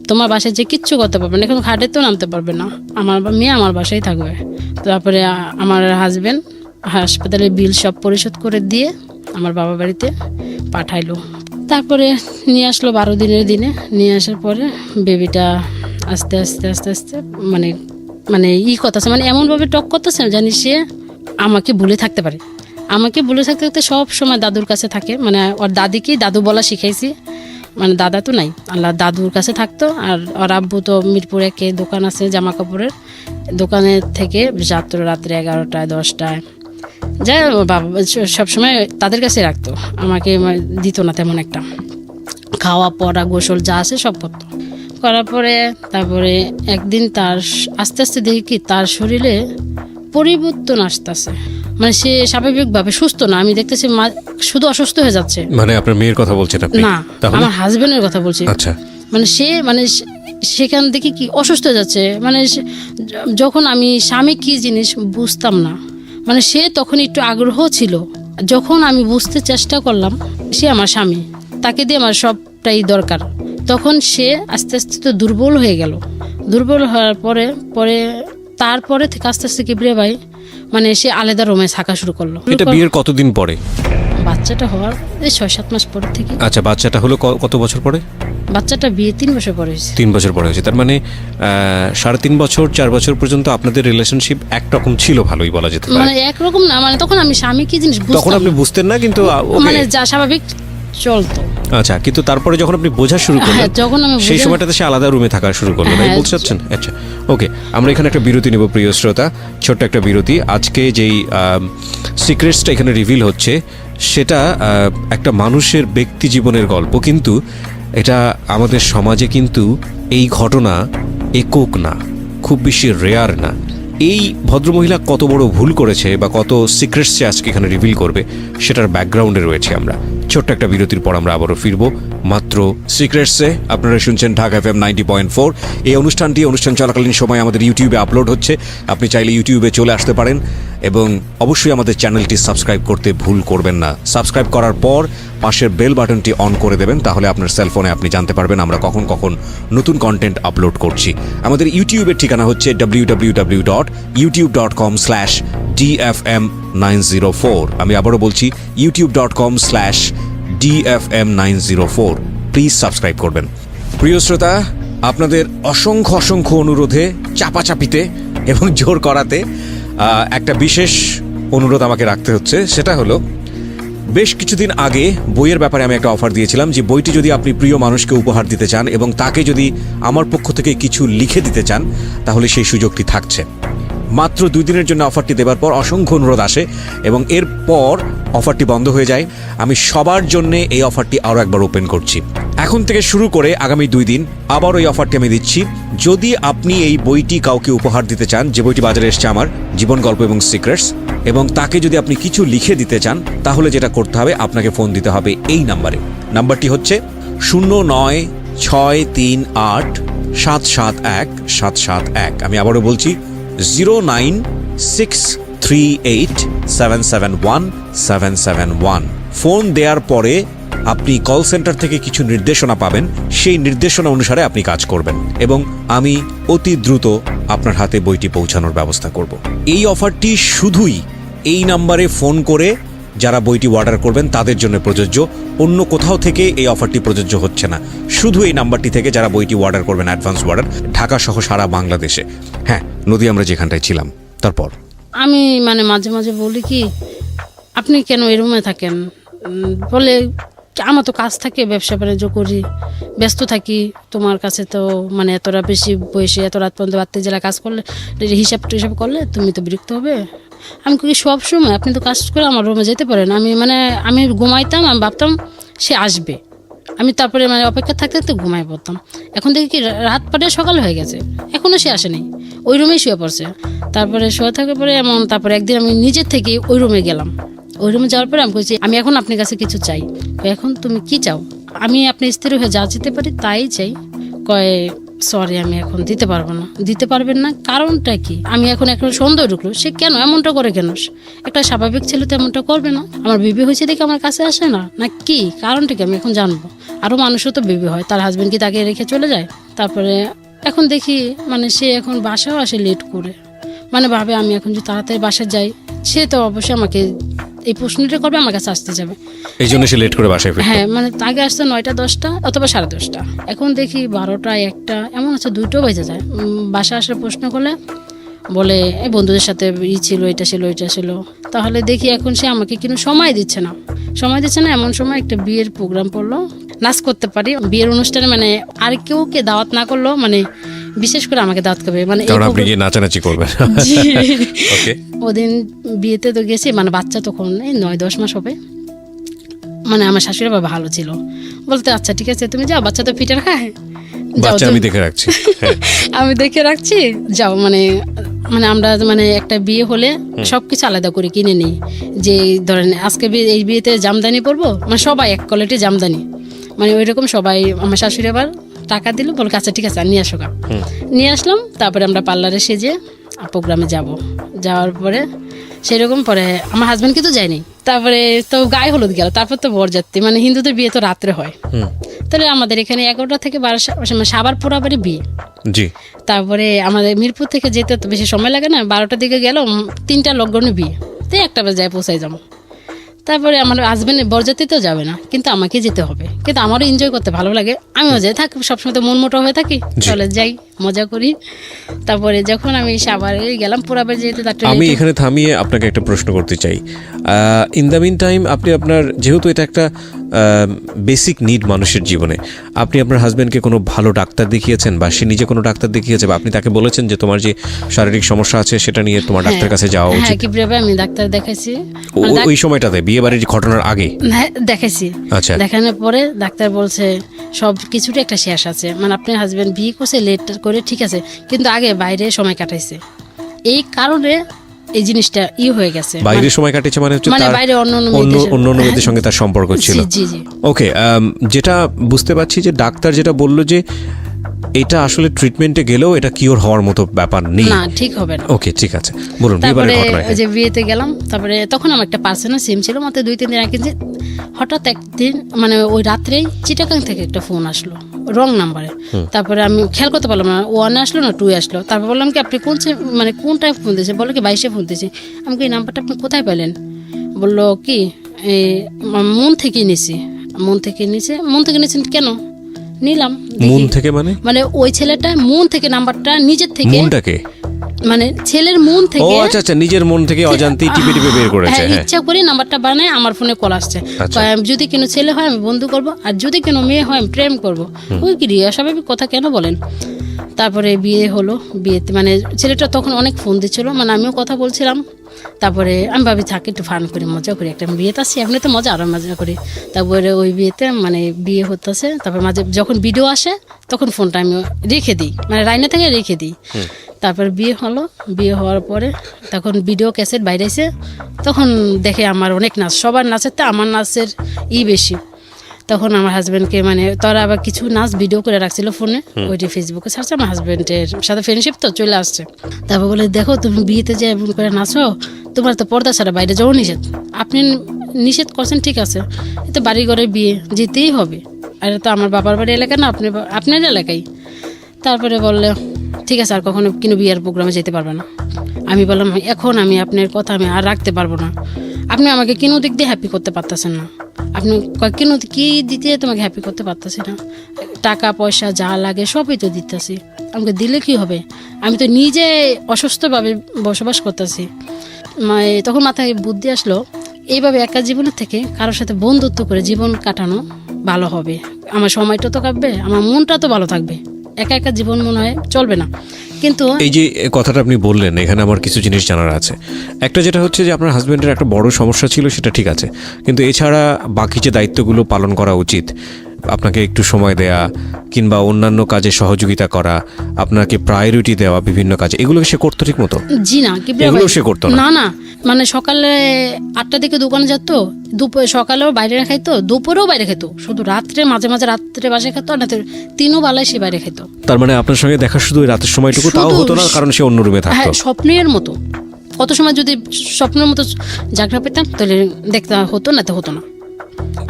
তোমার বাসায় যে কিচ্ছু করতে পারবে না, এখন খাটে তো নামতে পারবে না, আমার মেয়ে আমার বাসায় থাকবে। তারপরে আমার হাজবেন্ড হাসপাতালের বিল সব পরিশোধ করে দিয়ে আমার বাবা বাড়িতে পাঠাইলো। তারপরে নিয়ে আসলো 12 দিনের দিনে। নিয়ে আসার পরে বেবিটা আস্তে আস্তে আস্তে আস্তে মানে মানে করতেছে, মানে এমনভাবে টক করতেছে জানি সে আমাকে ভুলে থাকতে পারে। আমাকে ভুলে থাকতে থাকতে সব সময় দাদুর কাছে থাকে, মানে ওর দাদিকেই দাদু বলা শিখাইছি, মানে দাদা তো নাই, আল্লাহ দাদুর কাছে থাকতো। আর ওর আব্বু তো মিরপুরে কে দোকান আছে জামা কাপড়ের, দোকানের থেকে রাত্রে 11টায় 10টায় যাই বাবা সবসময় তাদের কাছে রাখতো, আমাকে দিত না তেমন একটা। খাওয়া পড়া গোসল যা আছে সব করতো। করার পরে তারপরে একদিন তার আস্তে আস্তে দেখি কি তার শরীরে পরিবর্তন আসতেছে, মানে সে স্বাভাবিকভাবে সুস্থ না, আমি দেখতেছি শুধু অসুস্থ হয়ে যাচ্ছে। মানে আপনার মেয়ের কথা বলছেন আপনি? না, আমার হাজবেন্ডের কথা বলছি। আচ্ছা, মানে সে সেখান থেকে কি অসুস্থ হয়ে যাচ্ছে, মানে যখন আমি স্বামী কি জিনিস বুঝতাম না, মানে সে তখন একটু আগ্রহ ছিল। যখন আমি বুঝতে চেষ্টা করলাম সে আমার স্বামী, তাকে দিয়ে আমার সবটাই দরকার, তখন সে আস্তে আস্তে তো দুর্বল হয়ে গেল। দুর্বল হওয়ার তারপরে থেকে আস্তে আস্তে কিবরে ভাই মানে সে আলাদা রুমে থাকা শুরু করলো। এটা বিয়ের কতদিন পরে? বাচ্চাটা হওয়ার 6-7 মাস পরে থেকে। আচ্ছা, বাচ্চাটা হলো কত বছর পরে? বাচ্চাটা বিয়ে 3 বছর পরে হয়েছে। 3 বছর পরে হয়েছে, তার মানে 3.5 বছর 4 বছর পর্যন্ত আপনাদের রিলেশনশিপ একরকম ছিল, ভালোই বলা যেতে পারে। মানে একরকম না, মানে তখন আমি স্বামী কি জিনিস বুঝতাম, তখন আপনি বুঝতেন না, কিন্তু মানে যা স্বাভাবিক চলতো। আচ্ছা, কিন্তু তারপরে যখন আপনি বোঝা শুরু করলেন, যখন আমি সেই সময়টাতে সে আলাদা রুমে থাকা শুরু করলো, তাই বলতে চাচ্ছেন? আচ্ছা, ওকে, আমরা এখানে একটা বিরতি নেব প্রিয় শ্রোতা, ছোট্ট একটা বিরতি। আজকে যেই সিক্রেটসটা এখানে রিভিল হচ্ছে সেটা একটা মানুষের ব্যক্তি জীবনের গল্প, কিন্তু এটা আমাদের সমাজে কিন্তু এই ঘটনা একক না, খুব বেশি রেয়ার না। এই ভদ্রমহিলা কত বড় ভুল করেছে বা কত সিক্রেটস আজকে এখানে রিভিল করবে সেটার ব্যাকগ্রাউন্ডে রয়েছে আমরা। ছোট্ট একটা বিরতির পর আমরা আবারও ফিরবো মাত্র সিক্রেটসে। আপনারা শুনছেন ঢাকা FM 90.4। এই অনুষ্ঠান চলাকালীন সময় আমাদের ইউটিউবে আপলোড হচ্ছে, আপনি চাইলে ইউটিউবে চলে আসতে পারেন এবং অবশ্যই আমাদের চ্যানেলটি সাবস্ক্রাইব করতে ভুল করবেন না। সাবস্ক্রাইব করার পর পাশের বেল বাটনটি অন করে দেবেন, তাহলে আপনার সেলফোনে আপনি জানতে পারবেন আমরা কখন কখন নতুন কন্টেন্ট আপলোড করছি। আমাদের ইউটিউবের ঠিকানা হচ্ছে www.youtube.com/DFM904। আমি আবারও বলছি youtube.com/DFM904। প্লিজ সাবস্ক্রাইব করবেন। প্রিয় শ্রোতা, আপনাদের অসংখ্য অনুরোধে, চাপাচাপিতে এবং জোর করাতে একটা বিশেষ অনুরোধ আমাকে রাখতে হচ্ছে। সেটা হলো, বেশ কিছুদিন আগে বইয়ের ব্যাপারে আমি একটা অফার দিয়েছিলাম যে বইটি যদি আপনি প্রিয় মানুষকে উপহার দিতে চান এবং তাকে যদি আমার পক্ষ থেকে কিছু লিখে দিতে চান তাহলে সেই সুযোগটি থাকছে। মাত্র 2 দিনের জন্য অফারটি দেবার পর অসংখ্য অনুরোধ আসে এবং এরপর অফারটি বন্ধ হয়ে যায়। আমি সবার জন্য এই অফারটি আরও একবার ওপেন করছি। এখন থেকে শুরু করে আগামী 2 দিন আবার ওই অফারটি আমি দিচ্ছি। যদি আপনি এই বইটি কাউকে উপহার দিতে চান, যে বইটি বাজারে এসছে আমার জীবন গল্প এবং সিক্রেটস, এবং তাকে যদি আপনি কিছু লিখে দিতে চান তাহলে যেটা করতে হবে, আপনাকে ফোন দিতে হবে এই নাম্বারে। নাম্বারটি হচ্ছে 0963871771। আমি আবারও বলছি 09638771771। ফোন দেওয়ার পরে আপনি কল সেন্টার থেকে কিছু নির্দেশনা পাবেন, সেই নির্দেশনা অনুসারে আপনি কাজ করবেন এবং আমি অতি দ্রুত আপনার হাতে বইটি পৌঁছানোর ব্যবস্থা করব। এই অফারটি শুধুই এই নাম্বারে ফোন করে যারা বইটি অর্ডার করবেন তাদের জন্য প্রযোজ্য, অন্য কোথাও থেকে এই অফারটি প্রযোজ্য হচ্ছে না। শুধু এই নাম্বারটি থেকে যারা বইটি অর্ডার করবেন, অ্যাডভান্স অর্ডার, ঢাকা সহ সারা বাংলাদেশে। হ্যাঁ, নদী, আমরা যেখানটায় ছিলাম তারপর আমি মাঝে মাঝে বলি কি আপনি কেন এই রুমে থাকেন, বলে আমার তো কাজ থাকে, ব্যবসা বাণিজ্য করি, ব্যস্ত থাকি, তোমার কাছে তো মানে এতটা বেশি বয়সে এত রাত পর্যন্ত রাত্রে জেলা কাজ করলে হিসাব টিসাব করলে তুমি তো বিরক্ত হবে। আমি কি সব সময় আপনি তো কাজ করে আমার রুমে যেতে পারেন, আমি ঘুমাইতাম, আমি ভাবতাম সে আসবে, আমি তারপরে মানে অপেক্ষা থাকতে থাকতে ঘুমাই পড়তাম। এখন দেখি কি রাত পাটে সকাল হয়ে গেছে, এখনও সে আসেনি, ওই রুমেই শুয়ে পড়ছে। তারপরে শুয়ে থাকার পরে তারপরে একদিন আমি নিজের থেকে ওই রুমে গেলাম। ওই রুমে যাওয়ার পরে আমি বলছি আমি এখন আপনার কাছে কিছু চাই। এখন তুমি কি চাও? আমি আপনার স্ত্রী হয়ে যা যেতে পারি তাই চাই। কয় সরি আমি এখন দিতে পারবো না। দিতে পারবেন না কারণটা কি? আমি এখন সন্দেহ ঢুকলো সে কেন এমনটা করে, কেন একটা স্বাভাবিক ছেলে তো এমনটা করবে না। আমার বেবি হয়েছে দেখে আমার কাছে আসে না, না কি কারণটা কি আমি এখন জানবো। আরও মানুষও তো বেবি হয়, তার হাজবেন্ড কি তাকে রেখে চলে যায়? তারপরে এখন দেখি মানে সে এখন বাসাও আসে লেট করে, মানে ভাবে আমি এখন যদি তাড়াতাড়ি বাসা যাই সে তো অবশ্যই আমাকে এই প্রশ্নটা করবে, আমার কাছে আসতে যাবে, এই জন্য সে লেট করে বাসায় ফিরত। হ্যাঁ মানে আগে আসতে 9টা 10টা অথবা 10:30, এখন দেখি 12টা 1টা এমন আছে 2টো বেজে যায়। বাসা আসার প্রশ্ন করলে বলে এই বন্ধুদের সাথে ছিল, এটা ছিল। তাহলে দেখি এখন সে আমাকে কিন্তু সময় দিচ্ছে না। এমন সময় একটা বিয়ের প্রোগ্রাম পড়লো, নাচ করতে পারি বিয়ের অনুষ্ঠানে, মানে আর কেউকে দাওয়াত না করলো, মানে বিশেষ করে আমাকে দাওয়াত করবে, মানে আপনি কি নাচানাচি করবেন? ওকে, ওদিন বিয়েতে তো গেছি, মানে বাচ্চা তখন এই 9-10 মাস হবে। মানে আমার শাশুড়ি বাবা ভালো ছিল, বলতে আচ্ছা ঠিক আছে তুমি যাও, বাচ্চা তো পিটার খায়, বাচ্চা আমি দেখে রাখছি। আমি দেখে রাখছি, যাও। মানে আমরা মানে একটা বিয়ে হলে সবকিছু আলাদা করে কিনে নিই, যে ধরেন আজকে এই বিয়েতে জামদানি পরবো, মানে সবাই এক কোয়ালিটি জামদানি, মানে ওই রকম সবাই। আমার শাশুড়ি আবার টাকা দিল, বল আচ্ছা ঠিক আছে নিয়ে আসো। নিয়ে আসলাম, তারপরে আমরা পার্লারে সেজে প্রোগ্রামে যাওয়ার পরে সেরকম পরে আমার হাজব্যান্ড কিন্তু যায়নি। তারপরে তো গায়ে হলুদ গেল, তারপর তো বরযাত্রী, মানে হিন্দুদের বিয়ে তো রাত্রে হয়, তাহলে আমাদের এখানে 11টা থেকে 12 সাবার পোড়াবাড়ি বিয়ে। জি, তারপরে আমাদের মিরপুর থেকে যেতে তো বেশি সময় লাগে না, 12টার দিকে গেল, 3টা লগ্নে বিয়ে, তো 1টা বাজে যায় পৌঁছাই যাবো। তারপরে আমার হাজব্যান্ড বরযাত্রী তো যাবে না, কিন্তু আমাকে যেতে হবে, কিন্তু আমারও এনজয় করতে ভালো লাগে, আমিও যাই থাকি, সবসময় তো মন মোটা হয়ে থাকি, তাহলে যাই মজা করি। তারপরে যখন আমি সাভারে গেলাম পোড়াবাড়ি যেতে, আমি এখানে থামিয়ে আপনাকে একটা প্রশ্ন করতে চাই। ইন দ্য মিন টাইম আপনি আপনার, যেহেতু এটা একটা বেসিক নিড মানুষের জীবনে, আপনি আপনার হাজব্যান্ডকে কোনো ভালো ডাক্তার দেখিয়েছেন, বা সে নিজে কোনো ডাক্তার দেখিয়েছে, বা আপনি তাকে বলেছেন যে তোমার যে শারীরিক সমস্যা আছে সেটা নিয়ে তোমার ডাক্তার কাছে যাওয়া উচিত? হ্যাঁ, কিভাবে আমি ডাক্তার দেখাইছি ওই সময়টাতে বিয়ে বাড়ির ঘটনার আগে? হ্যাঁ দেখাইছি। আচ্ছা, দেখানোর পরে ডাক্তার বলছে সব কিছুরই একটা শেষ আছে, মানে আপনার হাজব্যান্ড বিয়ে করছে লেট করে ঠিক আছে, কিন্তু আগে বাইরে সময় কাটাইছে, এই কারণে এই জিনিসটা হয়ে গেছে। বাইরে সময় কাটিয়েছে মানে হচ্ছে মানে বাইরে অন্য মেয়েদের সঙ্গে তার সম্পর্ক ছিল। জি জি। ওকে, যেটা বুঝতে পারছি যে ডাক্তার যেটা বললো যে এটা আসলে ট্রিটমেন্টে গেলেও এটা কিওর হওয়ার মতো ব্যাপার নেই, না ঠিক হবে না। ওকে ঠিক আছে, বলুন। তারপরে যে বিয়েতে গেলাম, তারপরে তখন আমার একটা পার্সোনাল সিম ছিল, মাত্র 2-3 দিন আগে, যে হঠাৎ একদিন মানে ওই রাত্রেই চিটাগাং থেকে একটা ফোন আসলো রং নাম্বারে। তারপরে আমি খেয়াল করতে পারলাম না, 1 আসলো না 2 আসলো। তারপর বললাম কি আপনি কোনটায় ফোন দিয়েছে? বললো কি 22-এ ফোন দিয়েছে। আমি কি এই নাম্বারটা আপনি কোথায় পেলেন? বললো কি মন থেকে নিছি। মন থেকে নিয়েছেন কেন? নিলাম মন থেকে, মানে ওই ছেলেটা মন থেকে নাম্বারটা নিজের থেকে, মনটাকে মানে ছেলের মন থেকে, ও আচ্ছা আচ্ছা, নিজের মন থেকে অজান্তেই টিপে বের করেছে। হ্যাঁ, ইচ্ছা করে নাম্বারটা বানায় আমার ফোনে কল আসছে। যদি কোনো ছেলে হয় আমি বন্ধু করব, আর যদি কোনো মেয়ে হয় আমি প্রেম করব। ওই কি স্বাভাবিক কথা কেন বলেন? তারপরে বিয়ে হলো। বিয়েতে মানে ছেলেটা তখন অনেক ফোন দিচ্ছিল, মানে আমিও কথা বলছিলাম। তারপরে আমি ভাবি থাকি একটু ফান করি, মজা করি, একটা বিয়েতে আসছি এখন তো মজা, আরও মজা করি। তারপরে ওই বিয়েতে মানে বিয়ে হতেছে, তারপর মাঝে যখন ভিডিও আসে তখন ফোনটা আমি রেখে দিই, মানে রাইনা থেকে রেখে দিই। তারপর বিয়ে হলো। বিয়ে হওয়ার পরে তখন ভিডিও ক্যাসেট বাইরেছে, তখন দেখে আমার অনেক নাচ, সবার নাচের তো আমার নাচের বেশি। তখন আমার হাজব্যান্ডকে মানে তারা আবার কিছু নাচ ভিডিও করে রাখছিল ফোনে, ওইটি ফেসবুকে ছাড়ছে। আমার হাজব্যান্ডের সাথে ফ্রেন্ডশিপ তো চলে আসছে। তারপর বলে দেখো তুমি বিয়েতে যে এমন করে নাচো, তোমার তো পর্দা ছাড়া বাইরে যাওয়া নিষেধ। আপনি নিষেধ করছেন ঠিক আছে, তো বাড়ি ঘরে বিয়ে যেতেই হবে, আর তো আমার বাবার বাড়ি এলাকা না, আপনার এলাকায়। তারপরে বললে ঠিক আছে আর কখনো কিন্তু বিয়ের প্রোগ্রামে যেতে পারবে না। আমি বললাম এখন আমি আপনার কথা আমি আর রাখতে পারবো না, আপনি আমাকে কোনো দিক দিয়ে হ্যাপি করতে পারতেছেন না, আপনি কোনো কি দিতে তোমাকে হ্যাপি করতে পারতেছি না, টাকা পয়সা যা লাগে সবই তো দিতেছি, আমাকে দিলে কি হবে, আমি তো নিজে অসুস্থভাবে বসবাস করতেছি। তখন মাথায় বুদ্ধি আসলো এইভাবে একা জীবনের থেকে কারোর সাথে বন্ধুত্ব করে জীবন কাটানো ভালো হবে। আমার সময়টা তো কাটবে, আমার মনটা তো ভালো থাকবে। একা একা জীবন মনে হয় চলবে না। কিন্তু এই যে কথাটা আপনি বললেন, এখানে আমার কিছু জিনিস জানার আছে। একটা যেটা হচ্ছে যে আপনার হাজবেন্ডের একটা বড় সমস্যা ছিল, সেটা ঠিক আছে, কিন্তু এছাড়া বাকি যে দায়িত্বগুলো পালন করা উচিত, আপনাকে একটু সময় দেয়া কিংবা অন্যান্য কাজে সহযোগিতা করা, আপনাকে প্রায়োরিটি দেওয়া বিভিন্ন কাজে, এগুলো সে করতো ঠিক মতো? জি না, এগুলো সে করতো না? না না, মানে সকালে 8টার দিকে দোকানে যেত, দুপুরে সকালেও বাইরে খাইতো, দুপুরেও বাইরে খেতো, শুধু রাত্রে মাঝে মাঝে রাত্রে বাসায় খেতো, না তিনও বেলায় সে বাইরে খেতো। তার মানে আপনার সঙ্গে দেখা শুধু ওই রাতের সময়টুকু, তাও হতো না কারণ সে অন্য রুমে থাকতো? হ্যাঁ, স্বপ্নের মতো। কত সময় যদি স্বপ্নের মতো জাগনা পেতাম তাহলে দেখতে হতো, না তো হতো না।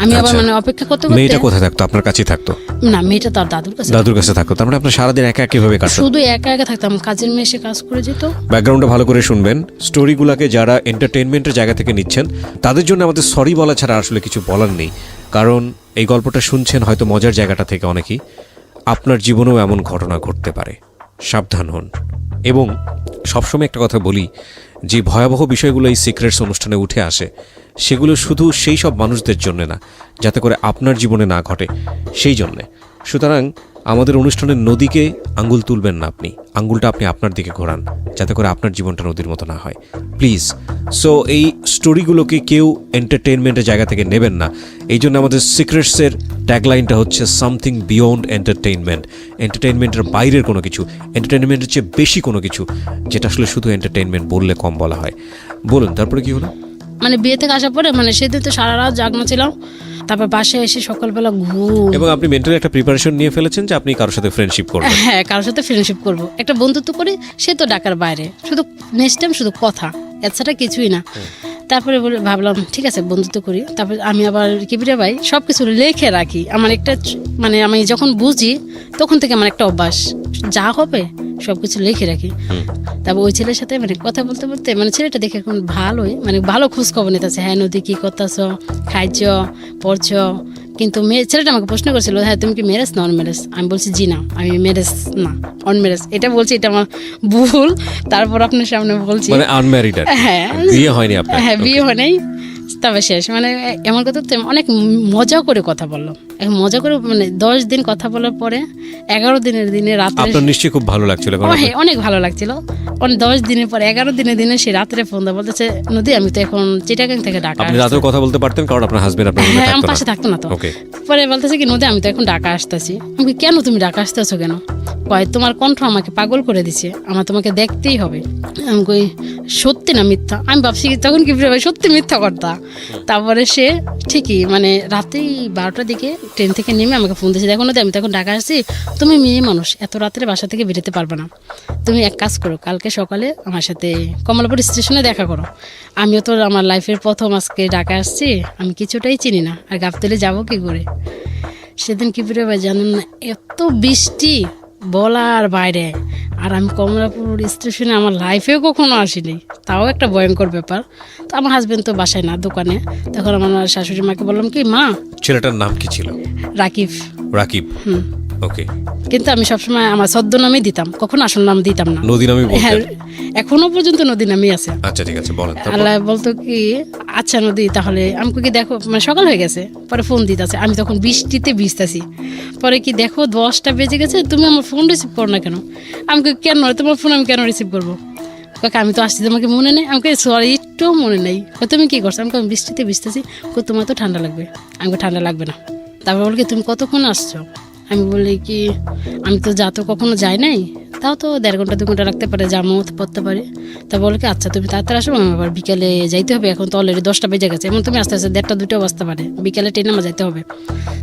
আমি আবার মানে অপেক্ষা করতে করতে। মেয়েটা কোথায় থাকতো? আপনার কাছেই থাকতো? না, মেয়েটা তার দাদুর কাছে। দাদুর কাছে থাকতো। তার মানে আপনার সারাদিন একা কিভাবে কাটতো? শুধু একা একা থাকতাম, কাজের মেয়ে এসে কাজ করে যেত। ব্যাকগ্রাউন্ডটা ভালো করে শুনবেন। স্টোরিগুলোকে যারা এন্টারটেইনমেন্টের জায়গা থেকে নিচ্ছেন, তাদের জন্য আমাদের সরি বলা ছাড়া আসলে কিছু বলার নেই। কারণ এই গল্পটা শুনছেন হয়তো মজার জায়গাটা থেকে অনেকেই, আপনার জীবনেও এমন ঘটনা ঘটতে পারে, সাবধান হন। এবং সবসময় একটা কথা বলি, যে ভয়াবহ বিষয়গুলো এই সিক্রেটস অনুষ্ঠানে উঠে আসে, সেগুলো শুধু সেই সব মানুষদের জন্য না, যাতে করে আপনার জীবনে না ঘটে সেই জন্যে। সুতরাং আমাদের অনুষ্ঠানের নদীকে আঙ্গুল তুলবেন না, আপনি আঙ্গুলটা আপনি আপনার দিকে ঘোরান, যাতে করে আপনার জীবনটা নদীর মতো না হয়, প্লিজ। সো এই স্টোরিগুলোকে কেউ এন্টারটেইনমেন্টের জায়গা থেকে নেবেন না। এই জন্য আমাদের সিক্রেটসের ট্যাগলাইনটা হচ্ছে সামথিং বিয়ন্ড এন্টারটেইনমেন্ট। এন্টারটেইনমেন্টের বাইরের কোনো কিছু, এন্টারটেইনমেন্টের চেয়ে বেশি কোনো কিছু, যেটা আসলে শুধু এন্টারটেইনমেন্ট বললে কম বলা হয়। বলুন, তারপরে কি হলো? মানে বিয়ে থেকে আসার পরে মানে সেদিন তো সারা রাত জাগনা ছিলাম, তারপর বাসায় এসে সকালবেলা ঘুম। এবং আপনি মেন্টালি একটা প্রিপারেশন নিয়ে ফেলেছেন যে আপনি কারোর সাথে ফ্রেন্ডশিপ করবেন। হ্যাঁ, কারোর সাথে ফ্রেন্ডশিপ করবো, একটা বন্ধুত্ব করি, সে তো ঢাকার বাইরে, শুধু নেক্সট টাইম শুধু কথা, এছাড়া কিছুই না। তারপরে ভাবলাম ঠিক আছে বন্ধুত্ব করি। তারপর আমি আবার কিবিরা ভাই সবকিছু লিখে রাখি। আমার একটা মানে আমি যখন বুঝি তখন থেকে আমার একটা অভ্যাস, যা হবে সবকিছু লিখে রাখি। তারপর ওই ছেলের সাথে মানে কথা বলতে বলতে মানে ছেলেটা দেখে এখন ভালোই, মানে ভালো খোঁজ খবর নিতেছে। হ্যাঁ নদী কি করতেছ, খাইছ, পড়ছ। কিন্তু ছেলেটা আমাকে প্রশ্ন করছিল, হ্যাঁ তুমি কি ম্যারেজ না অন ম্যারেজ? আমি বলছি জি না, আমি ম্যারেজ না, অন ম্যারেজ। এটা বলছি, এটা আমার ভুল। তারপর আপনার সামনে বলছি মানে আনম্যারিড, হ্যাঁ, বিয়ে হয়নি আপনার? হ্যাঁ, বিয়ে হয় নাই। তবে শেষ মানে এমন কথা তো অনেক মজা করে কথা বললাম, মজা করে মানে 10 দিন কথা বলার পরে 11 দিনের দিনে রাত্রে আপনার নিশ্চয়ই খুব ভালো লাগছিল? হ্যাঁ, অনেক ভালো লাগছিল। 10 দিনের পর 11 দিনে সে রাত্রে ফোন দেয়, বলতেছে নদী আমি তো এখন চিটাগাং থেকে ঢাকা। আপনি রাতেও কথা বলতে পারতেন কারণ আপনার হাজবেন্ড আপনার হ্যাঁ, আমার পাশে থাকতো না তো। পরে বলতেছে কি নদী আমি তো এখন ঢাকা আসতেছি। আমি কেন তুমি ঢাকা আসতেছো কেন? কয় তোমার কণ্ঠ আমাকে পাগল করে দিছে, আমার তোমাকে দেখতেই হবে। আমি কই সত্যি না মিথ্যা? আমি ভাবছি তখন কি সত্যি মিথ্যা কথা। তারপরে সে ঠিকই মানে রাতেই 12টার দিকে ট্রেন থেকে নেমে আমাকে ফোন দিয়েছে, দেখো নদী আমি তো এখন ঢাকা আসছি, তুমি মেয়ে মানুষ এত রাত্রে বাসা থেকে বেরোতে পারবে না, তুমি এক কাজ করো কালকে সকালে আমার সাথে কমলাপুর স্টেশনে দেখা করো। আমিও তো আমার লাইফের প্রথম আজকে ঢাকা আসছি, আমি কিছুটাই চিনি না, আর গাবতলী যাবো কি করে। সেদিন কি করে ভাই জানেন না, এত বৃষ্টি বলার বাইরে। আর আমি কমলাপুর স্টেশনে আমার লাইফেও কখনো আসিনি, তাও একটা ভয়ঙ্কর ব্যাপার। তো আমার হাজবেন্ড তো বাসায় না, দোকানে। তখন আমার শাশুড়ি মাকে বললাম কি মা। ছেলেটার নাম কি ছিল? রাকিব। রাকিব, ওকে। কিন্তু আমি সবসময় আমার ছদ্মনামই দিতাম, কখনো আসল নাম দিতাম না। নদী নামই বলতেন? হ্যাঁ, এখনো পর্যন্ত নদী নামই আছে। আচ্ছা ঠিক আছে, বলেন। আল্লাহ বলতো কি আচ্ছা নদী তাহলে আমাকে কি দেখো, মানে সকাল হয়ে গেছে, পরে ফোন দিতেছে, আমি তখন বৃষ্টিতে ভিজতেছি। পরে কি দেখো 10টা বেজে গেছে, তুমি আমার ফোন রিসিভ করো না কেন? আমাকে কেন তোমার ফোন আমি কেন রিসিভ করবো? কাকা আমি তো আসছি, তোমাকে মনে নেই? আমাকে সরি একটু মনে নেই। তুমি কি করছো? আমি বৃষ্টিতে ভিজতেছি। তোমার তো ঠান্ডা লাগবে। আমাকে ঠান্ডা লাগবে না। তারপর বলি কি তুমি কতক্ষণ আসছো? আমি বলি কি আমি তো যা তো কখনো যাই নাই, তাও তো 1.5 ঘন্টা 2 ঘন্টা রাখতে পারে, জামও পড়তে পারে। তা বলে কি আচ্ছা তুমি তাড়াতাড়ি আসো, আমি আবার বিকালে যাইতে হবে, এখন তো অলরেডি 10টা বেজে গেছে, এমন তুমি আস্তে আস্তে 1:30 2টা বাজতে পারে, বিকালে ট্রেনে আমার যাইতে হবে।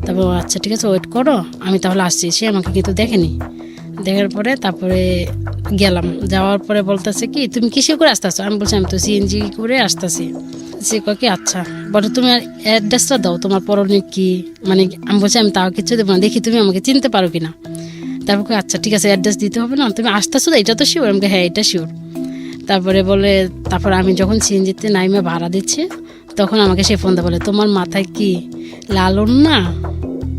তারপর আচ্ছা ঠিক আছে ওয়েট করো, আমি তাহলে আসছি। সে আমাকে কিন্তু দেখেনি, দেখার পরে তারপরে গেলাম। যাওয়ার পরে বলতেছে কি তুমি কিসে করে আসতেছো? আমি বলছি আমি তো সিএনজি করে আসতেছি। সে কয় কি আচ্ছা বলো তুমি অ্যাড্রেসটা দাও, তোমার পরনে কি, মানে আমি বলছি আমি তাও কিছু দেবো না, দেখি তুমি আমাকে চিনতে পারো কিনা। তারপর আচ্ছা ঠিক আছে অ্যাড্রেস দিতে হবে না, তুমি আসতেছো তো, এটা তো শিওর? আমাকে হ্যাঁ এটা শিওর। তারপরে বলে তারপর আমি যখন সিএনজিতে নাইমে ভাড়া দিচ্ছি তখন আমাকে সে ফোন দেয়, বলে তোমার মাথায় কি লালন না?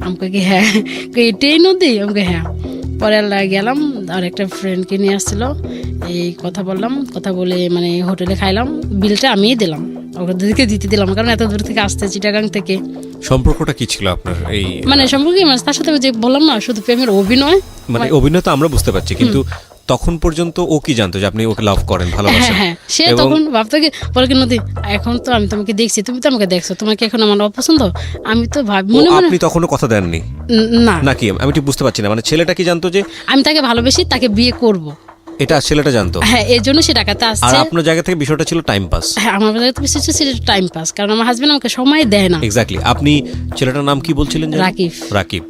আমাকে কি হ্যাঁ, এটাই নদী? আমাকে হ্যাঁ। পরে গেলাম, আর একটা ফ্রেন্ডকে নিয়ে আসছিলো, এই কথা বললাম, কথা বলে মানে হোটেলে খাইলাম, বিলটা আমিই দিলাম। ওদেরকে দিতে দিলাম, কারণ এত দূর থেকে আসতে চিটাগাং থেকে। সম্পর্কটা কি ছিল আপনার এই মানে সম্পর্কে তার সাথে যে বললাম না শুধু প্রেমের অভিনয়, মানে অভিনয় তো আমরা বুঝতে পারছি, কিন্তু তখন পর্যন্ত ও কি জানতো যে আপনি ওকে লাভ করেন, ভালোবাসেন? হ্যাঁ, সে তখন ভাবতো কি, বলে কি নদী এখন তো আমি তোমাকে দেখছি, তুমি তো আমাকে দেখছো, তোমাকে এখন আমার অপছন্দ। আমি তো ভাবি মনে মনে, আপনি তখনও কথা দেননি না নাকি? আমি ঠিক বুঝতে পারছি না, মানে ছেলেটা কি জানতো যে আমি তাকে ভালোবেসি, তাকে বিয়ে করব? এটা ছেলেটা জানতো? হ্যাঁ, এর জন্য সে ঢাকাতে আর আসছে। আপনার জায়গা থেকে বিষয়টা ছিল টাইম পাস? হ্যাঁ, আমার জায়গা থেকে বিষয় ছিল টাইম পাস, কারণ আমার হাজবেন্ড আমাকে সময় দেয় না। এক্স্যাক্টলি। আপনি ছেলেটার নাম কি বলছিলেন? রাকিব। রাকিব।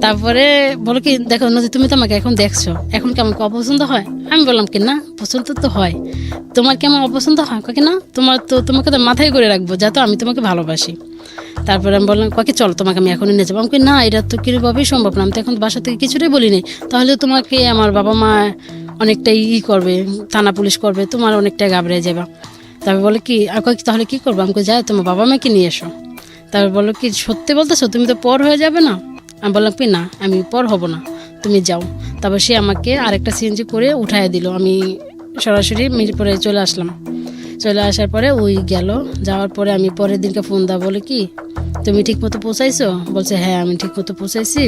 তারপরে বলো কি, দেখো নদী তুমি তো আমাকে এখন দেখছো, এখন কি আমাকে অপছন্দ হয়? আমি বললাম কি না, পছন্দ তো হয়। তোমার কি আমার অপছন্দ হয়? কি না, তোমাকে তো মাথায় করে রাখবো, যাতে আমি তোমাকে ভালোবাসি। তারপরে আমি বললাম কাকে চলো তোমাকে আমি এখনই নিয়ে যাবো। আমি না, এটা তো কিভাবেই সম্ভব না, আমি তো এখন বাসা থেকে কিছুটাই বলিনি। তাহলে তোমাকে আমার বাবা মা অনেকটাই করবে, থানা পুলিশ করবে, তোমার অনেকটাই ঘাবড়ে যাবে। তারপর বলে কি তাহলে কি করবো? আমাকে যাই তোমার বাবা মাকে নিয়ে এসো। তারপর বললো কি সত্যি বলতেছো, তুমি তো পর হয়ে যাবে না? আমি বললাম কি না, আমি পর হব না, তুমি যাও। তারপর সে আমাকে আরেকটা সিএনজি করে উঠায় দিল। আমি সরাসরি মিরপুরে চলে আসলাম। চলে আসার পরে ওই গেল, যাওয়ার পরে আমি পরের দিনকে ফোন দেওয়া, বলে কি তুমি ঠিক মতো পৌঁছাইছো? বলছে হ্যাঁ আমি ঠিক মতো পৌঁছাইছি,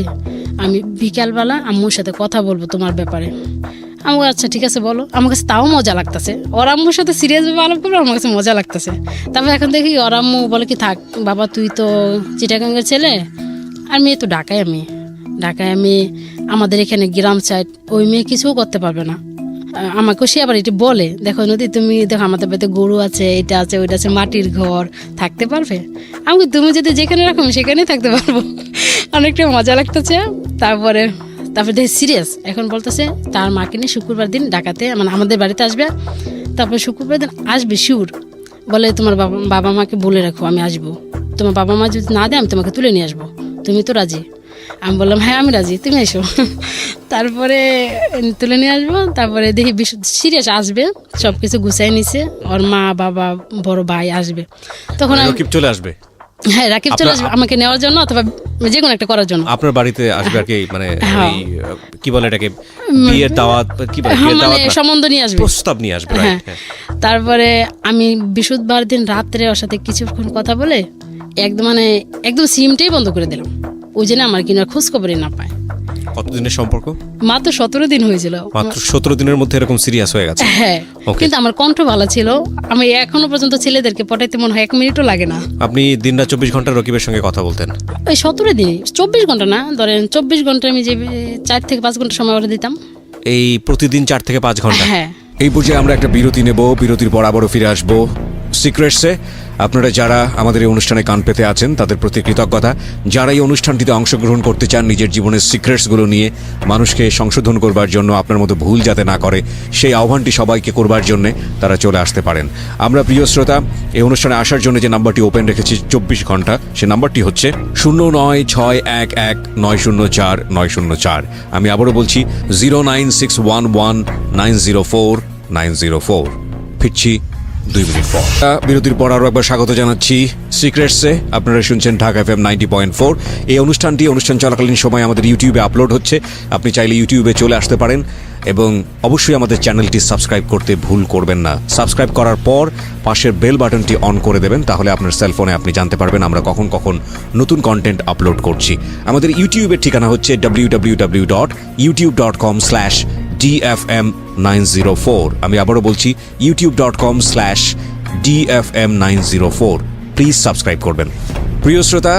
আমি বিকালবেলা আম্মুর সাথে কথা বলবো তোমার ব্যাপারে। আমি আচ্ছা ঠিক আছে বলো। আমার কাছে তাও মজা লাগতেছে, ওর আম্মুর সাথে সিরিয়াসভাবে আলাপ করবো, আমার কাছে মজা লাগতেছে। তারপর এখন দেখি ওর আম্মু বলে কি থাক বাবা, তুই তো চিটাগাঙ্গের ছেলে, আর মেয়ে তো ঢাকায়, আমি আমাদের এখানে গ্রাম সাইড, ওই মেয়ে কিছুও করতে পারবে না। আমাকেও সে আবার এটা বলে, দেখো নদী তুমি দেখো আমাদের বাড়িতে গরু আছে, এটা আছে ওইটা আছে, মাটির ঘর, থাকতে পারবে? আমাকে তুমি যদি যেখানে রাখো সেখানেই থাকতে পারবো। অনেকটা মজা লাগতেছে। তারপরে দেখি সিরিয়াস, এখন বলতেছে তার মাকে নিয়ে শুক্রবার দিন ঢাকাতে, মানে আমাদের বাড়িতে আসবে। তারপরে শুক্রবার দিন আসবে শিওর, বলে তোমার বাবা মাকে বলে রাখো আমি আসবো, তোমার বাবা মা যদি না দেয় আমি তোমাকে তুলে নিয়ে আসবো, তুমি তো রাজি? আমি বললাম হ্যাঁ আমি রাজি, তুমি এসো। তারপরে তুলে নিয়ে আসবো। তারপরে দেখি সিরিয়াস আসবে, সব কিছু গুছাই নিছে, ওর মা বাবা বড় ভাই আসবে। তখন রাকিব চলে আসবে? হ্যাঁ, রাকিব চলে আসবে আমাকে নেওয়ার জন্য, অথবা যে কোনো একটা করার জন্য। আপনার বাড়িতে আসবে আর কি, মানে কি বলে এটাকে, বিয়ের দাওয়াত, কি বলে মানে সম্বন্ধ নিয়ে আসবে, প্রস্তাব নিয়ে আসবে। হ্যাঁ। তারপরে আমি বৃহস্পতিবার দিন রাত্রে ওর সাথে কিছুক্ষণ কথা বলে একদম সিমটাই বন্ধ করে দিলাম, ওই জন্য আমার কিনার খোঁজ খবরই না পায়। কতদিনের সম্পর্ক? মাত্র 17 দিন হয়েছিল। মাত্র 17 দিনের মধ্যে এরকম সিরিয়াস হয়ে গেছে? হ্যাঁ, কিন্তু আমার কণ্ঠ ভালো ছিল, আমি এখনো পর্যন্ত ছেলেদেরকে পটাইতে মনে হয় 1 মিনিটও লাগে না। আপনি দিনরাত 24 ঘন্টা রকিবের সঙ্গে কথা বলতেন? ওই 17 দিন, 24 ঘন্টা না, ধরেন 24 ঘন্টা আমি যে 4 থেকে 5 ঘন্টা সময় ওরা দিতাম। এই প্রতিদিন 4 থেকে 5 ঘন্টা? হ্যাঁ। এই পর্যায়ে আমরা একটা বিরতি নেব, বিরতির পর আবারও ফিরে আসবো সিক্রেটসে। আপনারা যারা আমাদের এই অনুষ্ঠানে কান পেতে আছেন তাদের প্রতি কৃতজ্ঞতা। যারা এই অনুষ্ঠানটিতে অংশগ্রহণ করতে চান নিজের জীবনের সিক্রেটসগুলো নিয়ে মানুষকে সংশোধন করবার জন্য, আপনার মতো ভুল যাতে না করে সেই আহ্বানটি সবাইকে করবার জন্যে তারা চলে আসতে পারেন। আমরা প্রিয় শ্রোতা, এই অনুষ্ঠানে আসার জন্য যে নাম্বারটি ওপেন রেখেছি 24 ঘন্টা, সে নাম্বারটি হচ্ছে 09611904 আমি আবারও বলছি 09611904904। ফিরছি 2 মিনিট পর। বিরতির পর আরও একবার স্বাগত জানাচ্ছি সিক্রেটসে। আপনারা শুনছেন ঢাকা FM 90.4। এই অনুষ্ঠান চলাকালীন সময় আমাদের ইউটিউবে আপলোড হচ্ছে, আপনি চাইলে ইউটিউবে চলে আসতে পারেন এবং অবশ্যই আমাদের চ্যানেলটি সাবস্ক্রাইব করতে ভুল করবেন না। সাবস্ক্রাইব করার পর পাশের বেল বাটনটি অন করে দেবেন, তাহলে আপনার সেলফোনে আপনি জানতে পারবেন আমরা কখন নতুন কন্টেন্ট আপলোড করছি। আমাদের ইউটিউবের ঠিকানা হচ্ছে www.youtube.com/DFM904। আমি আবারও বলছি youtube.com/DFM904। প্লিজ সাবস্ক্রাইব করবেন। প্রিয় শ্রোতা,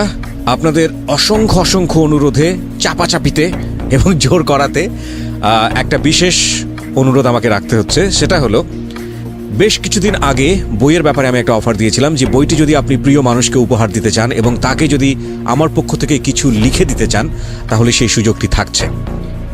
আপনাদের অসংখ্য অনুরোধে, চাপাচাপিতে এবং জোর করাতে একটা বিশেষ অনুরোধ আমাকে রাখতে হচ্ছে। সেটা হলো, বেশ কিছুদিন আগে বইয়ের ব্যাপারে আমি একটা অফার দিয়েছিলাম যে বইটি যদি আপনি প্রিয় মানুষকে উপহার দিতে চান এবং তাকে যদি আমার পক্ষ থেকে কিছু লিখে দিতে চান, তাহলে সেই সুযোগটি থাকছে।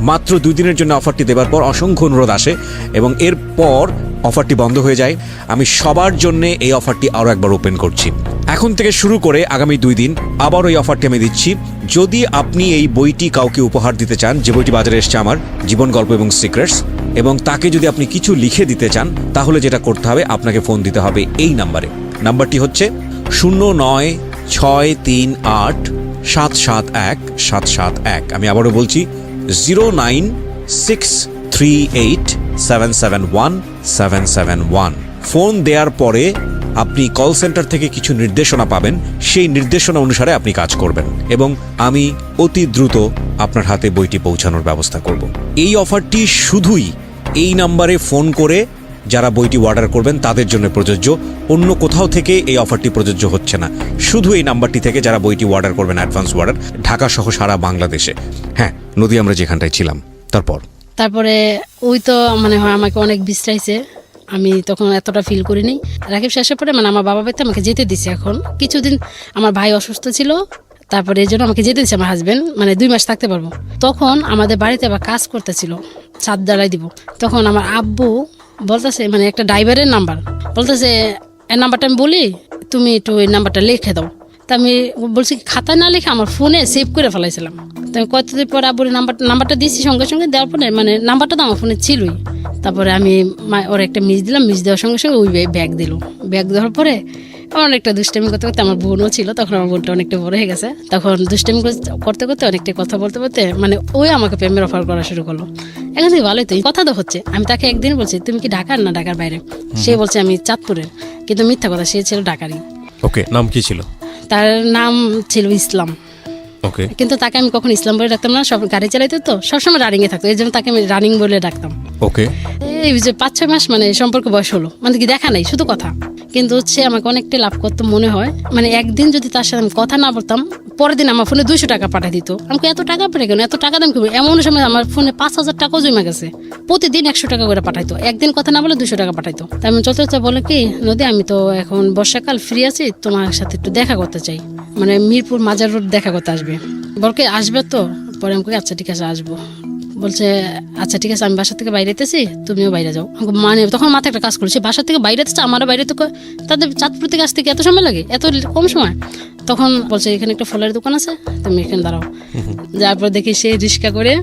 মাত্র 2 দিনের জন্য অফারটি দেবার পর অসংখ্য অনুরোধ আসে এবং এরপর অফারটি বন্ধ হয়ে যায়। আমি সবার জন্য এই অফারটি আরও একবার ওপেন করছি। এখন থেকে শুরু করে আগামী 2 দিন আবার ওই অফারটি আমি দিচ্ছি। যদি আপনি এই বইটি কাউকে উপহার দিতে চান, যে বইটি বাজারে এসছে আমার জীবন গল্প এবং সিক্রেটস, এবং তাকে যদি আপনি কিছু লিখে দিতে চান, তাহলে যেটা করতে হবে, আপনাকে ফোন দিতে হবে এই নাম্বারে। নাম্বারটি হচ্ছে 09638771771। আমি আবারও বলছি 09638771771। ফোন দেওয়ার পরে আপনি কল সেন্টার থেকে কিছু নির্দেশনা পাবেন, সেই নির্দেশনা অনুসারে আপনি কাজ করবেন এবং আমি অতি দ্রুত আপনার হাতে বইটি পৌঁছানোর ব্যবস্থা করব। এই অফারটি শুধুই এই নাম্বারে ফোন করে যারা বইটি অর্ডার করবেন তাদের জন্য প্রযোজ্য, অন্য কোথাও থেকে এই অফারটি প্রযোজ্য হচ্ছে না। শুধু এই নাম্বারটি থেকে যারা বইটি অর্ডার করবেন, অ্যাডভান্স অর্ডার, ঢাকা সহ সারা বাংলাদেশে। হ্যাঁ নদী, আমরা যেখানটায় ছিলাম তারপরে ওই তো মানে হয় আমাকে অনেক বিশ্রাইছে, আমি তখন এতটা ফিল করিনি। রাকিব শেষের পরে মানে আমার বাবা বাড়িতে আমাকে যেতে দিছে। এখন কিছুদিন আমার ভাই অসুস্থ ছিল, তারপরে এই জন্য আমাকে যেতে দিচ্ছে আমার হাজবেন্ড, মানে 2 মাস থাকতে পারবো। তখন আমাদের বাড়িতে আবার কাজ করতেছিল, ছাদ জ্বালাই দিব। তখন আমার আব্বু বলতেছে, মানে একটা ড্রাইভারের নাম্বার বলতেছে, এই নাম্বারটা আমি বলি, তুমি একটু এই নাম্বারটা লিখে দাও। তা আমি বলছি খাতায় না লিখে আমার ফোনে সেভ করে ফেলাইছিলাম। তো আমি কতদিন পর আব্বুর নাম্বারটা দিয়েছি, সঙ্গে সঙ্গে দেওয়ার পরে মানে নাম্বারটা তো আমার ফোনে ছিলই। তারপরে আমি ওর একটা মিস দিলাম, মিস দেওয়ার সঙ্গে সঙ্গে ওই ব্যাগ দিল। ব্যাগ দেওয়ার পরে অনেকটা দুষ্টামি করতে করতে, আমার বোনও ছিল তখন, আমার বোনটা অনেকটা বড় হয়ে গেছে, তখন দুষ্টামি করতে করতে অনেকটা কথা বলতে বলতে মানে ওই আমাকে প্রেমের অফার করা শুরু করলো। এখন থেকে ভালোই তো কথা তো হচ্ছে। আমি তাকে একদিন বলছি, তুমি কি ঢাকার না ঢাকার বাইরে? সে বলছে আমি চাঁদপুরের, কিন্তু মিথ্যা কথা, সে ছিল ঢাকারই। ওকে, নাম কি ছিল? তার নাম ছিল ইসলাম। ওকে, কিন্তু তাকে আমি কখন ইসলাম বলে ডাকতাম না, সব গাড়ি চালাইতো তো সবসময় রানিংয়ে থাকতো, এই জন্য তাকে আমি রানিং বলে ডাকতাম। ওকে, এই যে 5-6 মাস মানে সম্পর্ক বয়স হলো, মানে কি দেখা নাই, শুধু কথা। কিন্তু হচ্ছে আমাকে অনেকটা লাভ করতো মনে হয়। মানে একদিন যদি তার সাথে আমি কথা না বলতাম, পরের দিন আমার ফোনে 200 টাকা পাঠিয়ে দিত। আমাকে এত টাকা পড়ে কেন, এত টাকা দাম কি? এমন সময় আমার ফোনে 5,000 টাকাও জমে গেছে, প্রতিদিন 100 টাকা করে পাঠাইতো। একদিন কথা না বলে 200 টাকা পাঠাইতো। তাই আমি চলতে চলতে বলে কি, নদী আমি তো এখন বর্ষাকাল ফ্রি আছি, তোমার সাথে একটু দেখা করতে চাই, মানে মিরপুর মাজার রোড দেখা করতে আসবে। বলকে আসবে তো? পরে আমাকে আচ্ছা ঠিক আছে আসবো। বলছে আচ্ছা ঠিক আছে, আমি বাসা থেকে বাইরে যেতেছি, তুমিও বাইরে যাও। মানে তখন মাথায় একটা কাজ করেছে, বাসা থেকে বাইরে যেতেছে, আমারও বাইরে তো, তাদের চাঁদপুর থেকে আসতে এত সময় লাগে, এত কম সময়। তখন বলছে এখানে একটা ফলের দোকান আছে, তুমি এখানে দাঁড়াও। যার পর দেখি সে রিক্সা করে,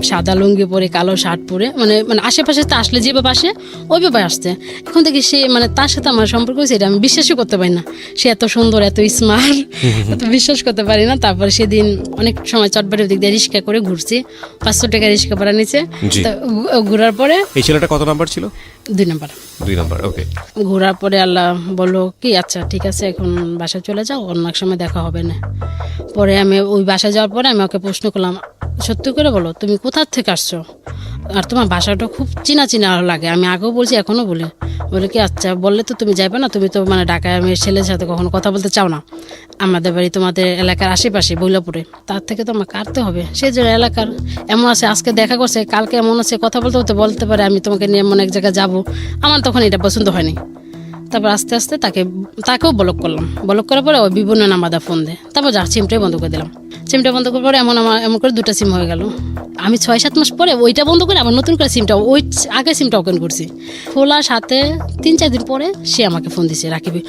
সাদা লুঙ্গি পরে, কালো শার্ট পরে, মানে মানে আশেপাশে আসলে যেভাবে আসে ওইভাবে আসছে। এখন দেখি সে মানে তার সাথে আমার সম্পর্ক হয়েছে, এটা আমি বিশ্বাসই করতে পারি না। সে এত সুন্দর, এত স্মার্ট, এত বিশ্বাস করতে পারি না। তারপরে সেদিন অনেক সময় চটবাড়ির দিক দিয়ে রিক্সা করে ঘুরছি, 500 টাকা রিক্সা ভাড়া নিচে। ঘোরার পরে এই ছেলেটা কত নাম্বার ছিল? 2 নাম্বার। 2 নাম্বার। ওকে, ঘোরার পরে আল্লাহ বললো কি আচ্ছা ঠিক আছে, এখন বাসায় চলে যাও, অন্য এক সময় দেখা হবে না। পরে আমি ওই বাসায় যাওয়ার পরে আমি ওকে প্রশ্ন করলাম, সত্যি করে বলো তুমি কোথা থেকে আসছো, আর তোমার বাসাটা খুব চিনা চিনা লাগে। আমি আগেও বলছি, এখনও বলি। বলে কি আচ্ছা বললে তো তুমি যাবে না, তুমি তো মানে ঢাকায় মেয়ের ছেলের সাথে কখনো কথা বলতে চাও না, আমাদের বাড়ি তোমাদের এলাকার আশেপাশে বইলাপুরে, তার থেকে তো আমার কাটতে হবে। সেই জন্য এলাকার এমন আছে, আজকে দেখা করছে, কালকে এমন আছে, কথা বলতে বলতে বলতে পারে আমি তোমাকে নিয়ে এমন এক জায়গায় যাবো। আমার তখন এটা পছন্দ হয়নি। তারপর আস্তে আস্তে তাকেও ব্লক করলাম। ব্লক করার পরে ওই বিভিন্ন নাম্বার ফোন দেয়। তারপর যা সিমটাই বন্ধ করে দিলাম। সিমটা বন্ধ করার পরে এমন করে 2টা সিম হয়ে গেল। আমি 6-7 মাস পরে ওইটা বন্ধ করে আবার নতুন করে সিমটা, ওই আগে সিমটা ওপেন করছি। খোলার সাথে 3-4 দিন পরে সে আমাকে ফোন দিছে, রাকিবি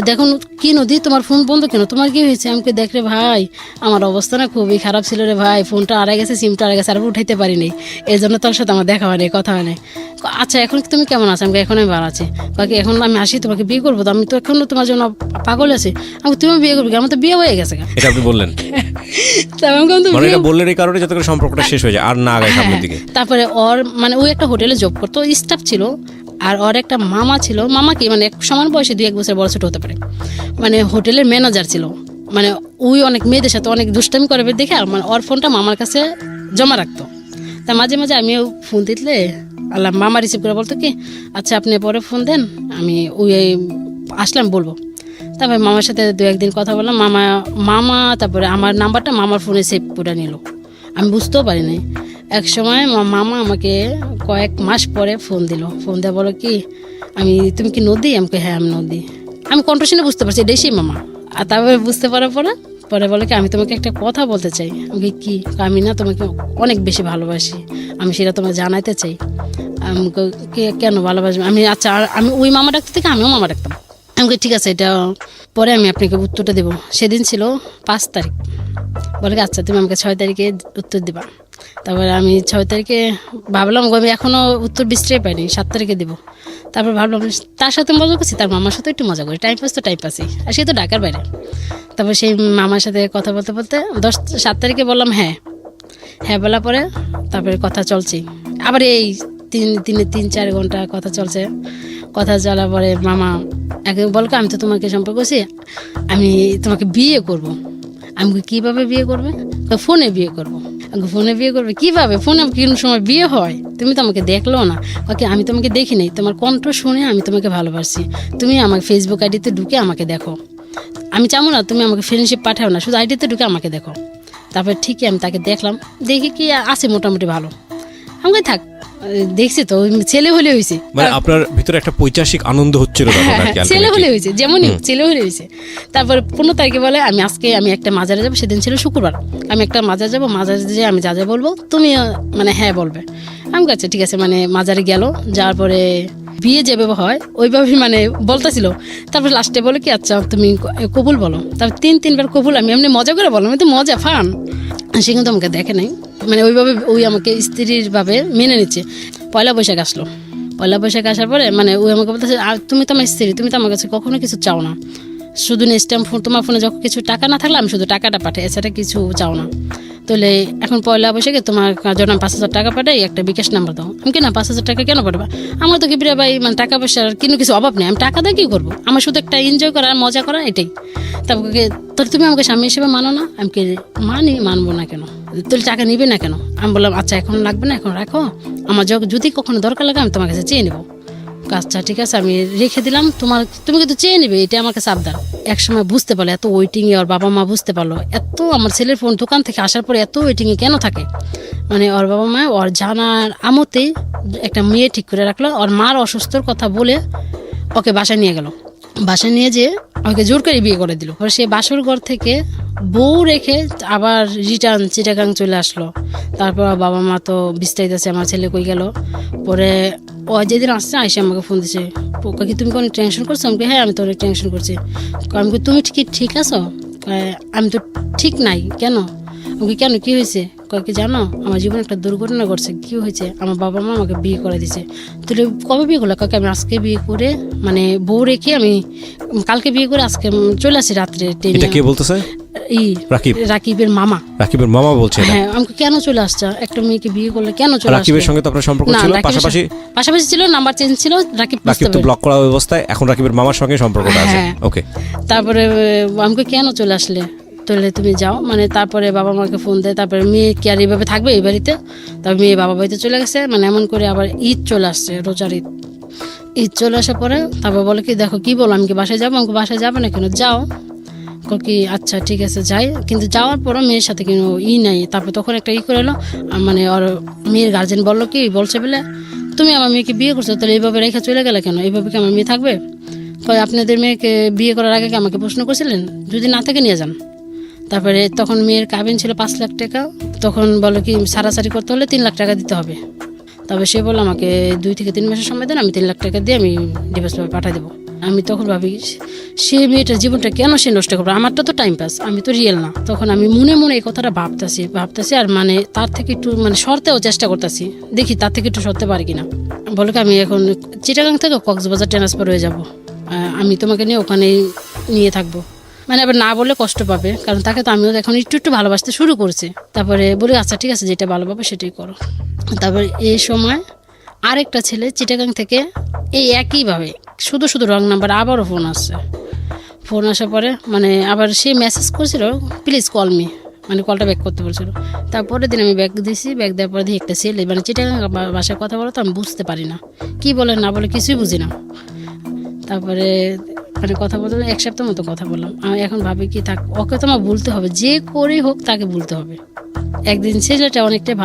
দেখুন কি নদী তোমার ফোন বন্ধ কেন, তোমার কি হয়েছে? আমাকে দেখ রে ভাই, আমার অবস্থা না খুবই খারাপ ছিল রে ভাই, ফোনটা হারাই গেছে, সিমটা হারাই গেছে, আর উঠাইতে পারিনি, এই জন্য তোর সাথে আমার দেখা হয়নি, কথা হয়নি। আচ্ছা এখন তুমি কেমন আছো? আমাকে এখন আমি ভালো আছি। বাকি এখন আমি আসি, তোমাকে বিয়ে করবো তো, আমি তো এখনো তোমার জন্য পাগল আছি। আমাকে তুমি বিয়ে করবে? আমার তো বিয়ে হয়ে গেছে। এটা আপনি বললেন? মানে এটা বললেন এই কারণে যাতে করে সম্পর্কটা শেষ হয়ে যায় আর না আগায় সামনের দিকে। তারপরে ওর মানে ওই একটা হোটেলে জব করতো, স্টাফ ছিল, আর ওর একটা মামা ছিল। মামা কি মানে সমান বয়সে 2-1 বছর বড় ছোট হতে পারে, মানে হোটেলের ম্যানেজার ছিল। মানে ওই অনেক মেয়েদের সাথে অনেক দুষ্টামি করে দেখে মানে ওর ফোনটা মামার কাছে জমা রাখতো। তা মাঝে মাঝে আমিও ফোন দিলে আল্লাহ মামা রিসিভ করে বলতো কি আচ্ছা আপনি পরে ফোন দেন, আমি ওই আসলাম বলবো। তারপরে মামার সাথে 2-1 দিন কথা বললাম। মামা তারপরে আমার নাম্বারটা মামার ফোনে সেভ করে নিল, আমি বুঝতেও পারিনি। এক সময় মামা আমাকে কয়েক মাস পরে ফোন দিল। ফোন দেওয়া বলো কি তুমি কি নদী? আমাকে হ্যাঁ আমি নদী। আমি কণ্ঠশুনে বুঝতে পারছি এটাই সেই মামা। আর তারপরে বুঝতে পারার পরে বলে কি আমি তোমাকে একটা কথা বলতে চাই। আমাকে কি? আমি না তোমাকে অনেক বেশি ভালোবাসি, আমি সেটা তোমাকে জানাইতে চাই। আমাকে কেন ভালোবাসবে? আমি আচ্ছা আমি ওই মামা ডাকতে থেকে আমিও মামা ডাকতাম। আমাকে ঠিক আছে, এটা পরে আমি আপনাকে উত্তরটা দেবো। সেদিন ছিল 5 তারিখ। বলে আচ্ছা তুমি আমাকে 6 তারিখে উত্তর দেবা। তারপরে আমি 6 তারিখে ভাবলাম আমি এখনও উত্তর বিশ্রাই পাইনি, 7 তারিখে দেবো। তারপর ভাবলাম তার সাথে মজা করছি, তার মামার সাথে একটু মজা করি, টাইম পাস তো টাইম পাসই, আর সে তো ঢাকার বাইরে। তারপর সেই মামার সাথে কথা বলতে বলতে 7 তারিখে বললাম হ্যাঁ বলার পরে তারপরে কথা চলছি। আবার এই 3-4 ঘন্টা কথা চলছে। কথা চলার পরে মামা একে বলকে আমি তো তোমাকে সম্পর্ক করছি, আমি তোমাকে বিয়ে করব। আমি কিভাবে বিয়ে করবে? ফোনে বিয়ে করবো। ফোনে বিয়ে করবে কিভাবে? ফোনে কোন সময় বিয়ে হয়? তুমি তো আমাকে দেখলো না। ওকে, আমি তোমাকে দেখি নাই, তোমার কণ্ঠ শুনে আমি তোমাকে ভালোবাসি। তুমি আমার ফেসবুক আইডিতে ঢুকে আমাকে দেখো। আমি চাবো না তুমি আমাকে ফ্রেন্ডশিপ পাঠাও না, শুধু আইডিতে ঢুকে আমাকে দেখো। তারপরে ঠিকই আমি তাকে দেখলাম, দেখি কি আছে মোটামুটি ভালো। আমাকে থাক, দেখছি তো ছেলে হলে হয়েছে। মানে আপনার ভিতরে একটা পৈশাসিক আনন্দ হচ্ছিল তখন আর কি, ছেলে হলে ultimately। হয়েছে, যেমনই ছেলে হলে হয়েছে। তারপরে 15 তারিখে বলে আমি একটা মাজারে যাবো, সেদিন ছিল শুক্রবার। আমি একটা মাজার যাবো, মাজারে যেয়ে আমি যা যা বলবো তুমি মানে হ্যাঁ বলবে। আমি আচ্ছা ঠিক আছে, মানে মাজারে গেল, যাওয়ার পরে বিয়ে যেভাবে হয় ওইভাবেই মানে বলতেছিল। তারপর লাস্টে বলে কি আচ্ছা তুমি কবুল বলো। তারপর 3-3বার কবুল। আমি এমনি মজা করে বললাম, আমি তো মজা ফান। সে কিন্তু আমাকে দেখে নাই, মানে ওইভাবে ওই আমাকে স্ত্রীর ভাবে মেনে নিচ্ছে। পয়লা বৈশাখ আসলো। পয়লা বৈশাখ আসার পরে মানে ওই আমাকে বলতেছে আর তুমি তো আমার স্ত্রী, তুমি তো আমার কাছে কখনো কিছু চাও না, শুধু নেক্সট টাইম তোমার ফোনে যখন কিছু টাকা না থাকলে আমি শুধু টাকাটা পাঠাই, এছাড়া কিছু চাও না। তাহলে এখন পয়লা বৈশাখে তোমার জন্য 5,000 টাকা পাঠাই, একটা বিকাশ নাম্বার দাও। আমি কি না 5,000 টাকা কেন পাঠাবা? আমার তো কিবরিয়া ভাই মানে টাকা পয়সার কিন্তু কিছু অভাব নেই, আমি টাকা দিয়ে কী করবো? আমার শুধু একটা এনজয় করা আর মজা করা, এটাই। তারপরে তোর তুমি আমাকে স্বামী হিসেবে মানো না? আমি কি মানবো না কেন? তুই টাকা নিবে না কেন? আমি বললাম আচ্ছা এখন লাগবে না, এখন রাখো, আমার যদি কখনো দরকার লাগে আমি তোমার কাছে চেয়ে নেবো। আচ্ছা ঠিক আছে, আমি রেখে দিলাম, তুমি কিন্তু চেয়ে নেবে, এটা আমার কাছে আবদার। একসময় বুঝতে পারলো এত ওয়েটিংয়ে, ওর বাবা মা বুঝতে পারলো এত আমার ছেলের ফোন দোকান থেকে আসার পরে এত ওয়েটিংয়ে কেন থাকে। মানে ওর বাবা মা ওর জানার আমতেই একটা মেয়ে ঠিক করে রাখলো। ওর মার অসুস্থর কথা বলে ওকে বাসায় নিয়ে গেল। বাসায় নিয়ে যেয়ে ওকে জোর করে বিয়ে করে দিল। সে বাসর ঘর থেকে বউ রেখে আবার রিটার্ন চিটাগাং চলে আসলো। তারপর বাবা মা তো বিস্তারিত আমার ছেলে কই গেল। পরে ও যেদিন আসছে আইসে আমাকে ফোন দিছে, কি তুমি অনেক টেনশন করছো? আমি হ্যাঁ আমি তো অনেক টেনশন করছি। আমি তুমি কি ঠিক আছো? আমি তো ঠিক নাই। কেন? আমি কেন কি হয়েছে? কি জানো আমার জীবনে একটা দুর্ঘটনা ঘটছে। কি হয়েছে? আমার বাবা মা আমাকে বিয়ে করে দিছে। তুই কবে বিয়ে করলো? কাকে আমি আজকে বিয়ে করে মানে বউ রেখে আমি কালকে বিয়ে করে আজকে চলে আসি রাত্রে ট্রেনে। এটা কে বলতেছে? রাকিবের মামা। রাকিবের মামা বলছে? হ্যাঁ। আমাকে কেন চলে আসছে? একটা মেয়েকে বিয়ে করলে কেন চলে আসছে? রাকিবের সঙ্গে তো আপনার সম্পর্ক ছিল, পাশাপাশি ছিল, নাম্বার চেঞ্জ ছিল। রাকিব তো ব্লক করা অবস্থায় এখন রাকিবের মামার সঙ্গে সম্পর্কটা আছে। ওকে। তারপরে আমাকে কেন চলে আসলে? তাহলে তুমি যাও, মানে তারপরে বাবা মাকে ফোন দেয়। তারপরে মেয়ে কি আর এইভাবে থাকবে এই বাড়িতে? তারপর মেয়ে বাবা বাড়িতে চলে গেছে। মানে এমন করে আবার ঈদ চলে আসছে, রোজার ঈদ চলে আসার পরে তারপর বলে কি দেখো কি বলো, আমি কি বাসায় যাবো? আমাকে বাসায় যাবে না কেন? যাও। কি আচ্ছা ঠিক আছে যাই। কিন্তু যাওয়ার পরও মেয়ের সাথে কিন্তু নাই। তারপর তখন একটা করে এলো, মানে ওর মেয়ের গার্জেন বললো কি বলছে বলে তুমি আমার মেয়েকে বিয়ে করছো, তাহলে এইভাবে রেখে চলে গেলে কেন? এইভাবে কি আমার মেয়ে থাকবে? আপনাদের মেয়েকে বিয়ে করার আগে কি আমাকে প্রশ্ন করছিলেন? যদি না থেকে নিয়ে যান। তারপরে তখন মেয়ের কাবিন ছিল 5 লাখ টাকা। তখন বলো কি সারাসারি করতে হলে 3 লাখ টাকা দিতে হবে। তবে সে বললো আমাকে 2 থেকে 3 মাসের সময় দেন, আমি 3 লাখ টাকা দিয়ে আমি ডিভোর্স পেপার পাঠিয়ে দেবো। আমি তখন ভাবি সে মেয়েটার জীবনটা কেন সে নষ্ট করবে? আমারটা তো টাইম পাস, আমি তো রিয়েল না। তখন আমি মনে মনে এই কথাটা ভাবতেছি আর মানে তার থেকে একটু মানে সরতেও চেষ্টা করতেছি, দেখি তার থেকে একটু সরতে পারি কিনা। বলো কি আমি এখন চিটাগাং থেকে কক্সবাজার ট্রান্সফার হয়ে যাব, আমি তোমাকে নিয়ে ওখানেই নিয়ে থাকবো। মানে আবার না বলে কষ্ট পাবে, কারণ তাকে তো আমিও এখন একটু ভালোবাসতে শুরু করছি। তারপরে বলি আচ্ছা ঠিক আছে, যেটা ভালো পাবে সেটাই করো। তারপরে এই সময় আরেকটা ছেলে চিটাগাং থেকে এই একইভাবে শুধু রং নাম্বার আবারও ফোন আসছে। ফোন আসার পরে মানে আবার সে মেসেজ করছিল প্লিজ কল মি, মানে কলটা ব্যাক করতে বলছিল। তারপরের দিন আমি ব্যাক দিয়েছি, ব্যাক দেওয়ার পরে দিয়ে একটা ছেলে মানে চিটাগাং ভাষায় কথা বলো তো আমি বুঝতে পারি না, কি বলে না বলে কিছুই বুঝি না। তারপরে মানে কথা বলতে 1 সপ্তাহ মতো কথা বললাম। আমি এখন ভাবি কি থাক, ওকে তো আমার বলতে হবে, যে করেই হোক তাকে বলতে হবে। একদিন ছেলেটা অনেকটাই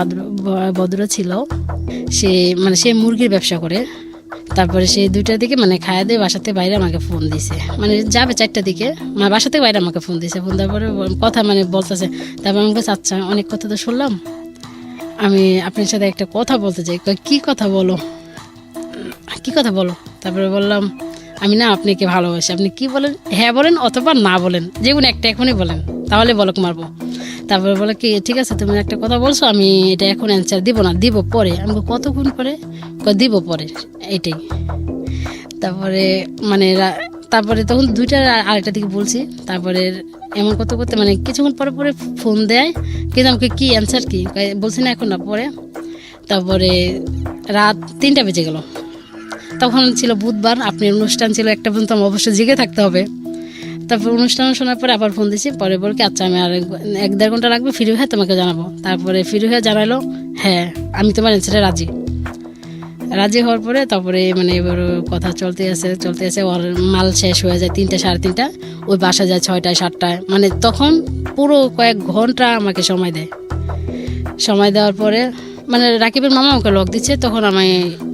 ভদ্র ছিল। সে মুরগির ব্যবসা করে। তারপরে সে 2টার দিকে মানে খাওয়া দিয়ে বাসাতে বাইরে আমাকে ফোন দিছে, মানে যাবে 4টার দিকে, মানে বাসাতে বাইরে আমাকে ফোন দিছে। ফোন দেওয়ার পরে কথা মানে বলতেছে। তারপর আমাকে আচ্ছা অনেক কথা তো শুনলাম, আমি আপনার সাথে একটা কথা বলতে চাই। কি কথা বলো? তারপরে বললাম আমি না আপনাকে ভালোবাসি। আপনি কি বলেন? হ্যাঁ বলেন অথবা না বলেন, যেগুলো একটা এখনই বলেন, তাহলে বলক মারবো। তারপরে বলে কি ঠিক আছে তুমি একটা কথা বলছো, আমি এটা এখন অ্যান্সার দিব না, দিব পরে। আমি কতক্ষণ পরে? দিব পরে, এটাই। তারপরে মানে তারপরে তখন 2টার আড়াইটার দিকে বলছি। তারপরে এমন করতে মানে কিছুক্ষণ পরে ফোন দেয়, কিন্তু আমাকে কি অ্যান্সার কি বলছি না এখন না পরে। তারপরে রাত 3টা বেজে গেল। তখন ছিল বুধবার, আপনার অনুষ্ঠান ছিল একটা পর্যন্ত আমার অবশ্যই জেগে থাকতে হবে। তারপর অনুষ্ঠান শোনার পরে আবার ফোন দিয়েছি, পরে বল কি আচ্ছা আমি আর 1-1.5 ঘন্টা লাগবে, ফ্রি হয়ে তোমাকে জানাবো। তারপরে ফ্রি হয়ে জানালো হ্যাঁ আমি তোমার অ্যান্সারে রাজি হওয়ার পরে তারপরে মানে এবার কথা চলতে আছে, ওর মাল শেষ হয়ে যায় 3টা 3:30, ওই বাসা যায় 6টায় 7টায়, মানে তখন পুরো কয়েক ঘন্টা আমাকে সময় দেওয়ার পরে মানে রাকিবের মামা আমাকে লক দিচ্ছে, তখন আমি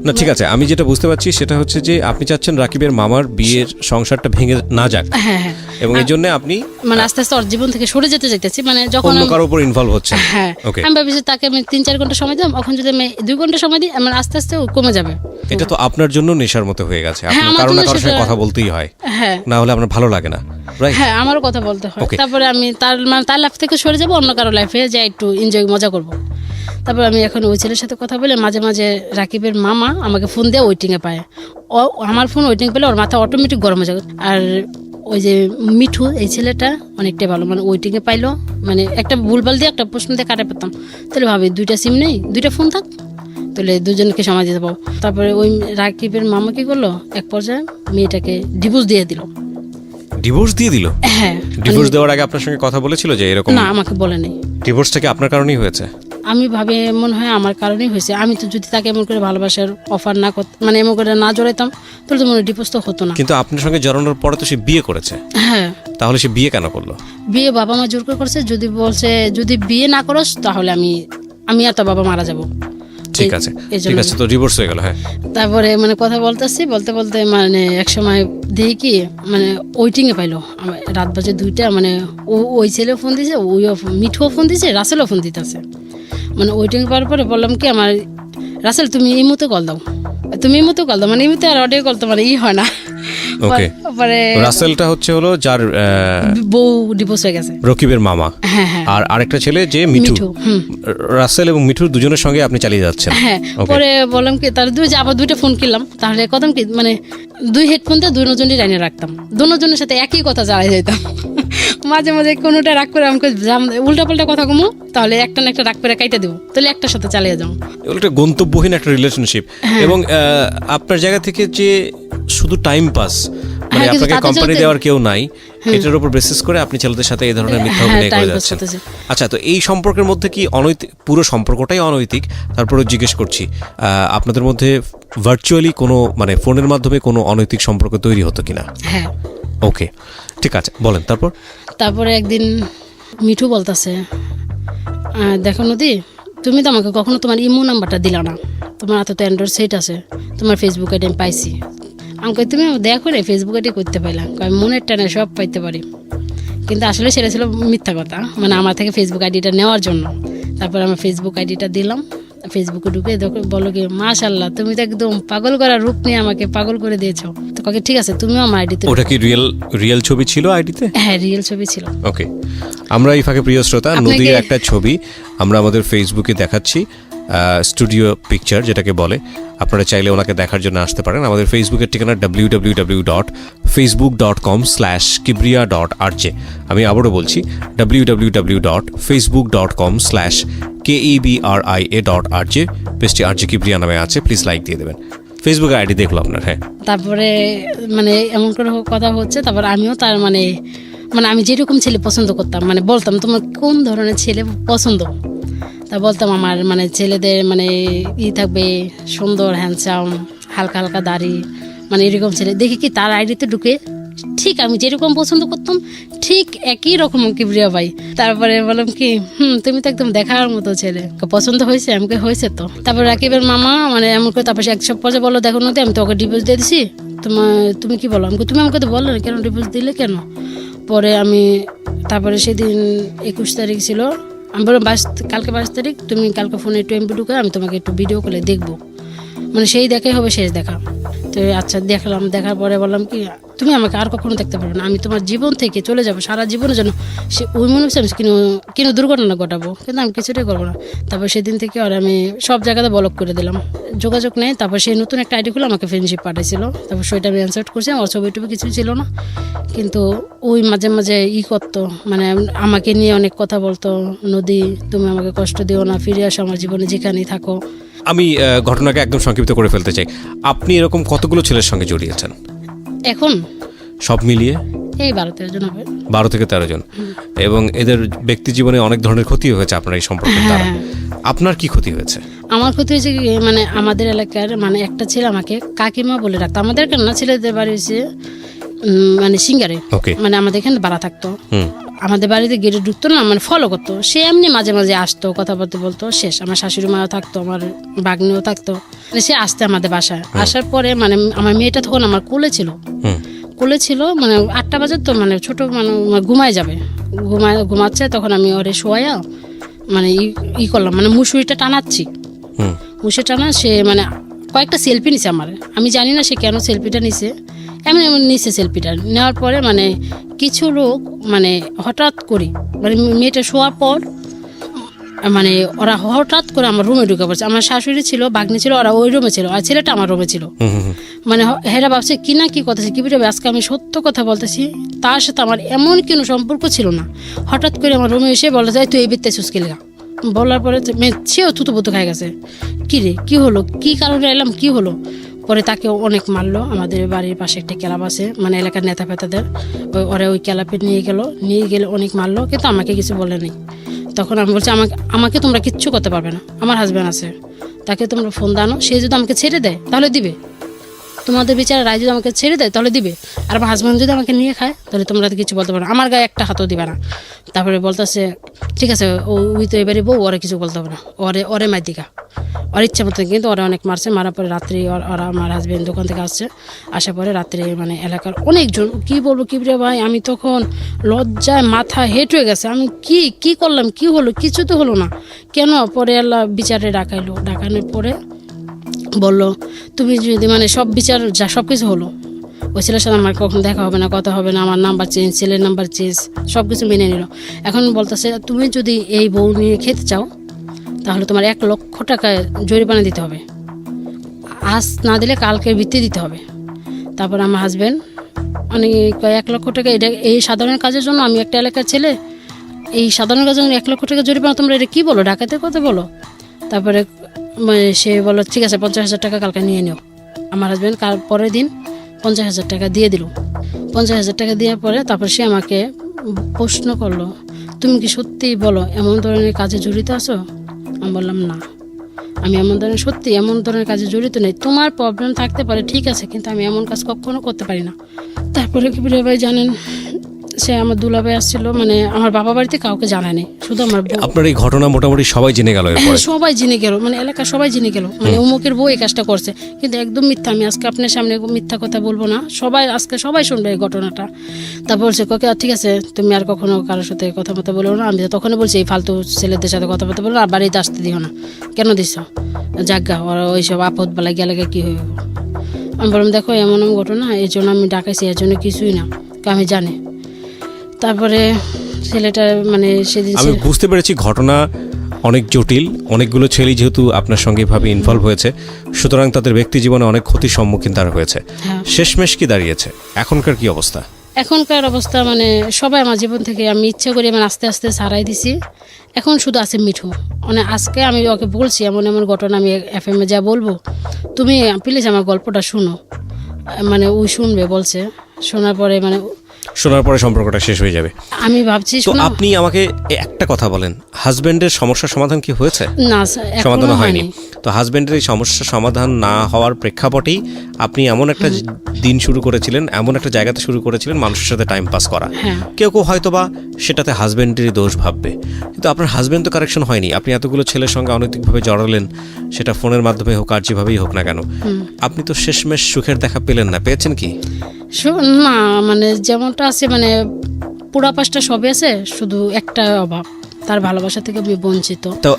না ঠিক আছে, আমি যেটা বুঝতে পারছি সেটা হচ্ছে যে আপনি চাচ্ছেন রাকিবের মামার বিয়ের সংসারটা ভেঙে না যাক, হ্যাঁ এবং এই জন্য আপনি মানে আস্তে আস্তে ওর জীবন থেকে সরে যেতে চাইতেছি, মানে যখন অন্য কারোর উপর ইনভলভ হচ্ছেন। হ্যাঁ ওকে, আমি ভাবছি তাকে আমি 3-4 ঘন্টা সময় দিলাম, এখন যদি আমি 2 ঘন্টা সময় দিই আমার আস্তে আস্তে ও কমে যাবে। এটা তো আপনার জন্য নেশার মতো হয়ে গেছে, হ্যাঁ, আপনার আমার কারো না জন্য কারোর সঙ্গে সেটা- কথা বলতেই হয়, হ্যাঁ না হলে আপনার ভালো লাগে না, রাইট? হ্যাঁ আমারও কথা বলতে হয়। Okay. তারপরে আমি তার লাইফ থেকে সরে যাব, অন্য কারো লাইফে যাই একটু এনজয় মজা করব। তারপর আমি এখন ওই ছেলের সাথে কথা বলে মাঝে মাঝে রাকিবের মামা আমাকে ফোন দিয়ে ওয়েটিংয়ে পায়, আমার ফোন ওয়েটিং পেলে ওর মাথা অটোমেটিক গরম হয়ে যাবে। আর ওই যে মিঠু এই ছেলেটা অনেকটাই ভালো, মানে ওয়েটিংয়ে পাইলো, মানে একটা ভুলভাল দিয়ে একটা প্রশ্ন দিয়ে কাটে পেতাম, তাহলে ভাবি 2টা সিম নেই 2টা ফোন থাক, তাহলে দুজনকে সময় দিতে পারবো। তারপরে ওই রাকিবের মামা কি করলো, এক পর্যায়ে মেয়েটাকে ডিভোর্স দিয়ে দিল। ডিভোর্স দিয়ে দিল? হ্যাঁ ডিভোর্স দেওয়ার আগে আপনার সঙ্গে কথা বলেছিল যে এরকম? না আমাকে বলে নেই। ডিভোর্সটা কি আপনার কারণেই হয়েছে? আমি ভাবি মনে হয় আমার কারণেই হয়েছে, আমি তো যদি তাকে এমন করে ভালোবাসার অফার না করতাম, মানে এমন করে না জড়াইতাম, তাহলে তো মনে হয় ডিভোর্স তো হতো না। কিন্তু আপনার সঙ্গে জড়ানোর পরে তো সে বিয়ে করেছে, হ্যাঁ তাহলে সে বিয়ে কেন করলো? বিয়ে বাবা মা জোর করে করছে, যদি বলছে যদি বিয়ে না করস তাহলে আমি আর তোর বাবা মারা যাবো। ঠিক আছে ঠিক আছে, তো ডিভোর্স হয়ে গেল। হ্যাঁ, তারপরে মানে কথা বলতে মানে এক সময় দেখি কি মানে ওয়েটিংয়ে পাইলো, রাত বাজে 2টা, মানে ওই ছেলেও ফোন দিয়েছে, মিঠুও ফোন দিয়েছে, রাসেলও ফোন দিতেছে, মানে ওয়েটিংয়ে পাওয়ার পরে বললাম কি আমার রাসেল তুমি এই মুহূর্তে কল দাও, মানে এই মুহূর্তে আর অডিও কল তো মানে হয় না। ওকে, পরে রাসেলটা হচ্ছে হলো যার বউ ডিভোর্স হয়ে গেছে। রকিবের মামা, হ্যাঁ হ্যাঁ আর আরেকটা ছেলে যে মিঠু। হুম রাসেল এবং মিঠুর দুজনের সঙ্গে আপনি চালিয়ে যাচ্ছেন। হ্যাঁ Okay. পরে বললাম কি তার আবার 2টা ফোন কিনলাম, তাহলে কদম কি মানে 2 হেডফোন দিয়ে 2জনই লাইনে রাখতাম, দুজনের সাথে একই কথা চালাই যেতাম। মাঝে মাঝে কোনোটা রাগ করে আমাকে উল্টা পাল্টা কথা কমো, তাহলে একটা না একটা রাগ করে কাইটা দেবো, তাহলে একটার সাথে চালিয়ে যাও। এগুলো একটা গন্তব্যহীন একটা রিলেশনশিপ, এবং আপনার জায়গা থেকে যে শুধু টাইম পাস, মানে হ্যাঁ, কিন্তু আপনাকে তাদের কোম্পানি সাথে- দেওয়ার কেউ নাই, এটার উপর বেসিস করে আপনি ছেলেদের সাথে এই ধরনের মিথ্যা হ্যাঁ, অভিনয় করে time pass যাচ্ছেন। করতেছে। আচ্ছা, তো এই সম্পর্কের মধ্যে কি অনৈতিক, পুরো সম্পর্কটাই অনৈতিক? তারপরে জিজ্ঞেস করছি, আপনাদের মধ্যে ভার্চুয়ালি কোনো মানে ফোনের মাধ্যমে কোনো অনৈতিক সম্পর্ক তৈরি হতো কিনা? হ্যাঁ ওকে, ঠিক আছে, বলেন তারপর। তারপরে একদিন মিঠু বলতেছে দেখো নদী, তুমি তো আমাকে কখনো তোমার ইমো নাম্বারটা দিলা না, তোমার হাতে তো অ্যান্ড্রয়েড সেট আছে, তোমার ফেসবুক আইডি আমি পাইছি, আমাকে তুমি দেখো রে ফেসবুক আইডি করতে পাইলাম, আমি মনের টানে সব পাইতে পারি। কিন্তু আসলে সেটা ছিল মিথ্যা কথা, মানে আমার থেকে ফেসবুক আইডিটা নেওয়ার জন্য। তারপর আমি ফেসবুক আইডিটা দিলাম, ফেসবুকে ঢুকে দেখো বলো কি মাশাআল্লাহ তুমি তো একদম পাগল করা রূপ নিয়ে আমাকে পাগল করে দিয়েছো। তো কাকে ঠিক আছে তুমিও আমার আইডিতে। ওটা কি রিয়েল ছবি ছিল আইডিতে? হ্যাঁ রিয়েল ছবি ছিল। ওকে, আমরা এই ফাঁকে প্রিয় শ্রোতা নদীর একটা ছবি আমরা আমাদের ফেসবুকে দেখাচ্ছি, স্টুডিও পিকচার যেটাকে বলে। আপনারা চাইলে ওনাকে দেখার জন্য আসতে পারেন। আমাদের ফেসবুকের ঠিকানা www.facebook.com/kibriya.rj। আমি আবারও বলছি www.facebook.com/kebriya.rj। পেজটি RJ কিবরিয়া নামে আছে, প্লিজ লাইক দিয়ে দেবেন। ফেসবুকে আইডি দেখলো আপনার। হ্যাঁ, তারপরে মানে এমন করে কথা হচ্ছে, তারপর আমিও তার মানে আমি যেরকম ছেলে পছন্দ করতাম, মানে বলতাম তোমার কোন ধরনের ছেলে পছন্দ, তা বলতাম আমার মানে ছেলেদের মানে থাকবে সুন্দর হ্যান্ডসাম হালকা হালকা দাড়ি, মানে এরকম ছেলে দেখি কি তার আইডিতে ঢুকে ঠিক আমি যেরকম পছন্দ করতাম ঠিক একই রকম কিবরিয়া ভাই। তারপরে বললাম কি তুমি তো একদম দেখার মতো ছেলে, পছন্দ হয়েছে? আমাকে হয়েছে তো। তারপর রাকিবের মামা মানে এমন করে তারপর এক সপ্তাহ পরে বলো দেখো নদী আমি তোকে ডিভোর্স দিয়ে দিছি, তুমি কি বলো? তুমি আমাকে তো বললে না কেন ডিভোর্স দিলে কেন? পরে আমি তারপরে সেদিন 21 তারিখ ছিল, আমি বললাম কালকে 22 তারিখ, তুমি কালকে ফোনে একটু এমপি ঢুকে আমি তোমাকে একটু ভিডিও কলে দেখবো, মানে সেই দেখাই হবে শেষ দেখা। তো আচ্ছা দেখলাম, দেখার পরে বললাম কি তুমি আমাকে আর কখনো দেখতে পারবে না, আমি তোমার জীবন থেকে চলে যাবো সারা জীবনের জন্য। সে ওই মনে হচ্ছে আমি কিনো দুর্ঘটনা ঘটাবো, কিন্তু আমি কিছুটাই করবো না। তারপর সেদিন থেকে আর আমি সব জায়গাতে ব্লক করে দিলাম, যোগাযোগ নেই। তারপর সেই নতুন একটা আইডি খুলে আমাকে ফ্রেন্ডশিপ পাঠাইছিল, তারপর সেটা আমি অ্যানসার করছি, আমার ছবি টবি কিছুই ছিল না। কিন্তু ওই মাঝে মাঝে করতো, মানে আমাকে নিয়ে অনেক কথা বলতো, নদী তুমি আমাকে কষ্ট দিও না, ফিরে আসো আমার জীবনে যেখানেই থাকো। আমি ঘটনাকে একদম সংক্ষিপ্ত করে ফেলতে চাই। আপনি এরকম কতগুলো ছেলের সঙ্গে জড়িয়েছেন এখন সব মিলিয়ে? এই 12-13 জন হবে। 12 থেকে 13 জন। এবং এদের ব্যক্তি জীবনে অনেক ধরনের ক্ষতি হয়েছে আপনার এই সম্পর্কের দ্বারা। আপনার কি ক্ষতি হয়েছে? আমার ক্ষতি হয়েছে কি, মানে আমাদের এলাকার মানে একটা ছেলে আমাকে কাকিমা বলে রাখতো। আমাদের না ছেলেদের বাড়ি হয়েছে মানে সিঙ্গারে, মানে আমাদের এখানে ভাড়া থাকতো। আমাদের বাড়িতে গেটে ঢুকতো না, মানে ফলো করতো। সে এমনি মাঝে মাঝে আসতো, কথাবার্তা বলতো, শেষ। আমার শাশুড়ি মাও থাকতো, আমার বাগ্নিও থাকতো। সে আসতে আমাদের বাসায় আসার পরে মানে আমার মেয়েটা তখন আমার কোলে ছিল, মানে 8টা বাজে তো, মানে ছোট মানে ঘুমায় যাবে, ঘুমাচ্ছে। তখন আমি ওরে শোয়া মানে ই করলাম, মানে মুসুরিটা টানাচ্ছি, মুসুরি টানা। সে মানে কয়েকটা সেলফি নিছে আমার, আমি জানি না সে কেন সেলফিটা নিছে, এমন নিছে। সেলফিটা নেওয়ার পরে মানে কিছু লোক মানে হঠাৎ করে মানে মেয়েটা শোয়ার পর মানে ওরা হঠাৎ করে আমার রুমে ঢুকে পড়ছে। আমার শাশুড়ি ছিল, বাগ্নি ছিল, ওরা ওই রুমে ছিল, আর ছেলেটা আমার রুমে ছিল। মানে হেরা ভাবছে কি না কি কথা, কি বলবে, আজকে আমি সত্য কথা বলতেছি, তার সাথে আমার এমন কোনো সম্পর্ক ছিল না। হঠাৎ করে আমার রুমে এসে বলা যায় তুই এই বিত্তে সুস্কি লেগা, বলার পরে সেও থুতুপুতু খাই গেছে। কী রে, কী হলো, কী কারণে এলাম, কী হলো? পরে তাকে অনেক মারলো। আমাদের বাড়ির পাশে একটা ক্লাব আছে, মানে এলাকার নেতা ফেতাদের, ওরা ওই ক্লাবে নিয়ে গেলে অনেক মারলো, কিন্তু আমাকে কিছু বলে নেই। তখন আমি বলছি আমাকে তোমরা কিচ্ছু করতে পারবে না, আমার হাজব্যান্ড আছে, তাকে তোমরা ফোন দানো, সে যদি আমাকে ছেড়ে দেয় তাহলে দিবে, তোমাদের বিচারে রায় যদি আমাকে ছেড়ে দেয় তাহলে দিবে, আর আমার হাজব্যান্ড যদি আমাকে নিয়ে খায় তাহলে তোমরা কিছু বলতে পারো না, আমার গায়ে একটা হাতও দিবে না। তারপরে বলতেছে ঠিক আছে, ওই তো এবারে বউ, ওরা কিছু বলতে হবে না, ওরে মাই দিকা, ওর ইচ্ছা মতো। কিন্তু ওরা অনেক মারছে, মারার পরে রাত্রি ওরা আমার হাজব্যান্ড দোকান থেকে আসছে, আসার পরে রাত্রে মানে এলাকার অনেকজন, কি বলবো কি রে ভাই, আমি তখন লজ্জায় মাথা হেঁট হয়ে গেছে। আমি কি করলাম, কি হলো, কিছু তো হলো না কেন? পরে আল্লাহ বিচারে ডাকানোর পরে বললো তুমি যদি মানে সব বিচার যা সব কিছু হলো, ওই ছেলের সাথে আমার কখন দেখা হবে না, কথা হবে না, আমার নাম্বার চেঞ্জ, ছেলের নাম্বার চেঞ্জ, সব কিছু মেনে নিল। এখন বলতেছে তুমি যদি এই বউ নিয়ে খেতে চাও তাহলে তোমার 1 লক্ষ টাকা জরিমানা দিতে হবে, আজ না দিলে কালকে ভিত্তি দিতে হবে। তারপর আমার হাজব্যান্ড মানে 1 লক্ষ টাকা, এটা এই সাধারণ কাজের জন্য, আমি একটা এলাকার ছেলে, এই সাধারণ কাজের জন্য 1 লক্ষ টাকা জরিমানা, তোমরা এটা কী বলো, ডাকাতের কথা বলো? তারপরে সে বললো ঠিক আছে 50,000 টাকা কালকে নিয়ে নিও। আমার হাজব্যান্ড পরের দিন 50,000 টাকা দিয়ে দিল। 50,000 টাকা দেওয়ার পরে তারপর সে আমাকে প্রশ্ন করলো তুমি কি সত্যিই বলো এমন ধরনের কাজে জড়িত আছো? আমি বললাম না, আমি এমন ধরনের কাজে জড়িত নেই, তোমার প্রবলেম থাকতে পারে ঠিক আছে, কিন্তু আমি এমন কাজ কখনো করতে পারি না। তারপরে কি ভাই জানেন, সে আমার দুলাভাই আসছিল, মানে আমার বাবা বাড়িতে কাউকে জানায়নি, শুধু আমার বউ। আপনার এই ঘটনা মোটামুটি সবাই জেনে গেল? সবাই জেনে গেল, মানে এলাকার সবাই জেনে গেল, মানে অমুকের বউ এই কাজটা করছে, কিন্তু একদম মিথ্যা। আমি আজকে আপনার সামনে মিথ্যা কথা বলবো না, সবাই শুনবে এই ঘটনাটা। তারপর বলছে ঠিক আছে তুমি আর কখনো কারোর সাথে কথাবার্তা বলো না। আমি তখন বলছি এই ফালতু ছেলেদের সাথে কথাবার্তা বলো না, আর বাড়িতে আসতে দিও না। কেন দিস জাগা, ওরা ওইসব আপদ বেলায় গেলে কি হইব? আমি বললাম দেখো এমন ঘটনা, এই জন্য আমি ডাকাইছি, এর জন্য কিছুই না, আমি জানি। তারপরে ছেলেটা মানে সেদিন আমি বুঝতে পেরেছি ঘটনা অনেক জটিল, অনেকগুলো ছেলে যেহেতু আপনার সঙ্গে এভাবে ইনভলভ হয়েছে, সুতরাং তাদের ব্যক্তি জীবনে অনেক ক্ষতির সম্মুখীন তারা হয়েছে। শেষমেশ কি দাঁড়িয়েছে, এখনকার কি অবস্থা? এখনকার অবস্থা মানে সবাই আমার জীবন থেকে আমি ইচ্ছা করি মানে আস্তে আস্তে ছাড়াই দিছি। এখন শুধু আছে মিঠু। মানে আজকে আমি ওকে বলছি এমন ঘটনা আমি FM যা বলবো, তুমি প্লিজ আমার গল্পটা শুনো, মানে ওই শুনবে বলছে। শোনার পরে সম্পর্কটা শেষ হয়ে যাবে আমি ভাবছি। তো আপনি আমাকে একটা কথা বলেন, হাজবেন্ডের সমস্যার সমাধান কি হয়েছে? না, সমাধান হয়নি। তো হাজবেন্ডের এই সমস্যার সমাধান না হওয়ার প্রেক্ষাপটেই আপনি এমন একটা দিন শুরু করেছিলেন, এমন একটা জায়গাতে শুরু করেছিলেন মানুষের সাথে টাইম পাস করা। কেউ হয়তো বা সেটাতে হাজবেন্ডেরই দোষ ভাববে, কিন্তু আপনার হাজবেন্ড তো কারেকশন হয়নি। আপনি এতগুলো ছেলের সঙ্গে অনৈতিকভাবে জড়ালেন, সেটা ফোনের মাধ্যমে হোক আর যেভাবেই হোক না কেন, আপনি তো শেষমেশ সুখের দেখা পেলেন না। পেয়েছেন কি? না, মানে যেমনটা আছে মানে পুরা পাশটা সবই আছে, শুধু একটা অভাব, তার ভালোবাসা থেকে আমি বঞ্চিত। তো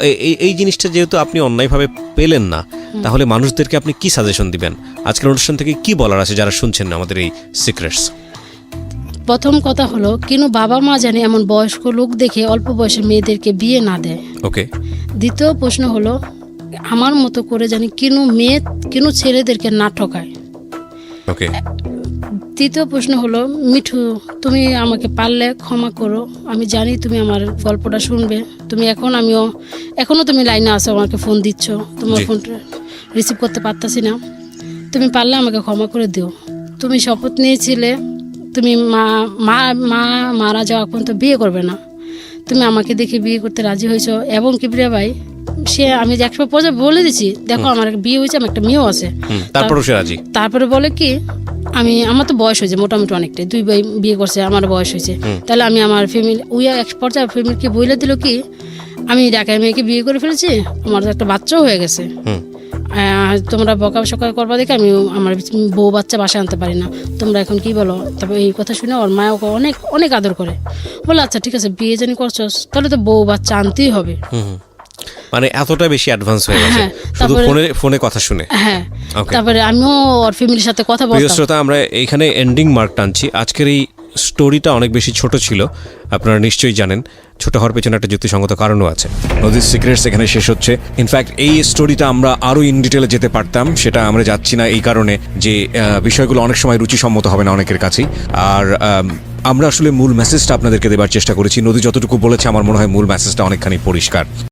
এই জিনিসটা যেহেতু আপনি অন্যায়ভাবে পেলেন না, তাহলে মানুষদেরকে আপনি কি সাজেশন দিবেন? আজকের অনুষ্ঠান থেকে কি বলার আছে যারা শুনছেন আমাদের এই সিক্রেটস? প্রথম কথা হলো কেন বাবা মা জানে এমন বয়স্ক লোক দেখে অল্প বয়সে মেয়েদেরকে বিয়ে না দেয়। ওকে। দ্বিতীয় প্রশ্ন হলো আমার মতো করে জানি কেন ছেলেদেরকে না ঠকায়। ওকে। তৃতীয় প্রশ্ন হলো, মিঠু তুমি আমাকে পারলে ক্ষমা করো, আমি জানি তুমি আমার গল্পটা শুনবে, তুমি এখনো তুমি লাইনে আছো, আমাকে ফোন দিচ্ছ, তোমার জি। ফোনটা রিসিভ করতে পারতাছি না, তুমি পারলে আমাকে ক্ষমা করে দিও। তুমি শপথ নিয়েছিলে তুমি মারা যাওয়া পর্যন্ত বিয়ে করবে না, তুমি আমাকে দেখে বিয়ে করতে রাজি হয়েছো। এবং কিবরিয়া ভাই আমি যে 100% বলে দিছি, দেখো আমার বিয়ে হয়েছে, আমার একটা মেয়েও আছে। তারপরও সে রাজি। তারপরে বলে কি, আমার তো বয়স হয়েছে মোটামুটি অনেকটাই, 2 ভাই বিয়ে করছে, আমার বয়স হয়েছে, তাহলে আমি আমার ফ্যামিলি এক পর্যায়ে ফ্যামিলিকে বলে দিল কি, আমি ঢাকায় মেয়েকে বিয়ে করে ফেলেছি, আমার তো একটা বাচ্চাও হয়ে গেছে, তোমরা বকা সকা করবা দেখে আমি আমার বউ বাচ্চা বাসায় আনতে পারি না, তোমরা এখন কি বলো। তবে এই কথা শুনে ওর মা ওকে অনেক অনেক আদর করে, বলে আচ্ছা ঠিক আছে, বিয়ে জানি করছস, তাহলে তো বউ বাচ্চা আনতেই হবে। মানে এতটা বেশি অ্যাডভান্স হয়ে গেছে হ্যাঁ, শুধু তারপরে- ফোনে কথা শুনে। হ্যাঁ, Okay. তারপরে আমিও ওর ফ্যামিলির সাথে কথা প্রিয় বলতাম। শ্রোতা, আমরা এইখানে এন্ডিং মার্ক টানছি। আজকের এই স্টোরিটা অনেক বেশি ছোট ছিল, আপনারা নিশ্চয়ই জানেন। ছোট হওয়ার পেছনে একটা যুক্তিসঙ্গত কারণও আছে। নদীর সিক্রেটস এখানে শেষ হচ্ছে। ইনফ্যাক্ট এই স্টোরিটা আমরা আরও ইন ডিটেলে যেতে পারতাম, সেটা আমরা যাচ্ছি না এই কারণে যে বিষয়গুলো অনেক সময় রুচিসম্মত হবে না অনেকের কাছেই। আর আমরা আসলে মূল মেসেজটা আপনাদেরকে দেবার চেষ্টা করেছি। নদী যতটুকু বলেছে আমার মনে হয় মূল মেসেজটা অনেকখানি পরিষ্কার।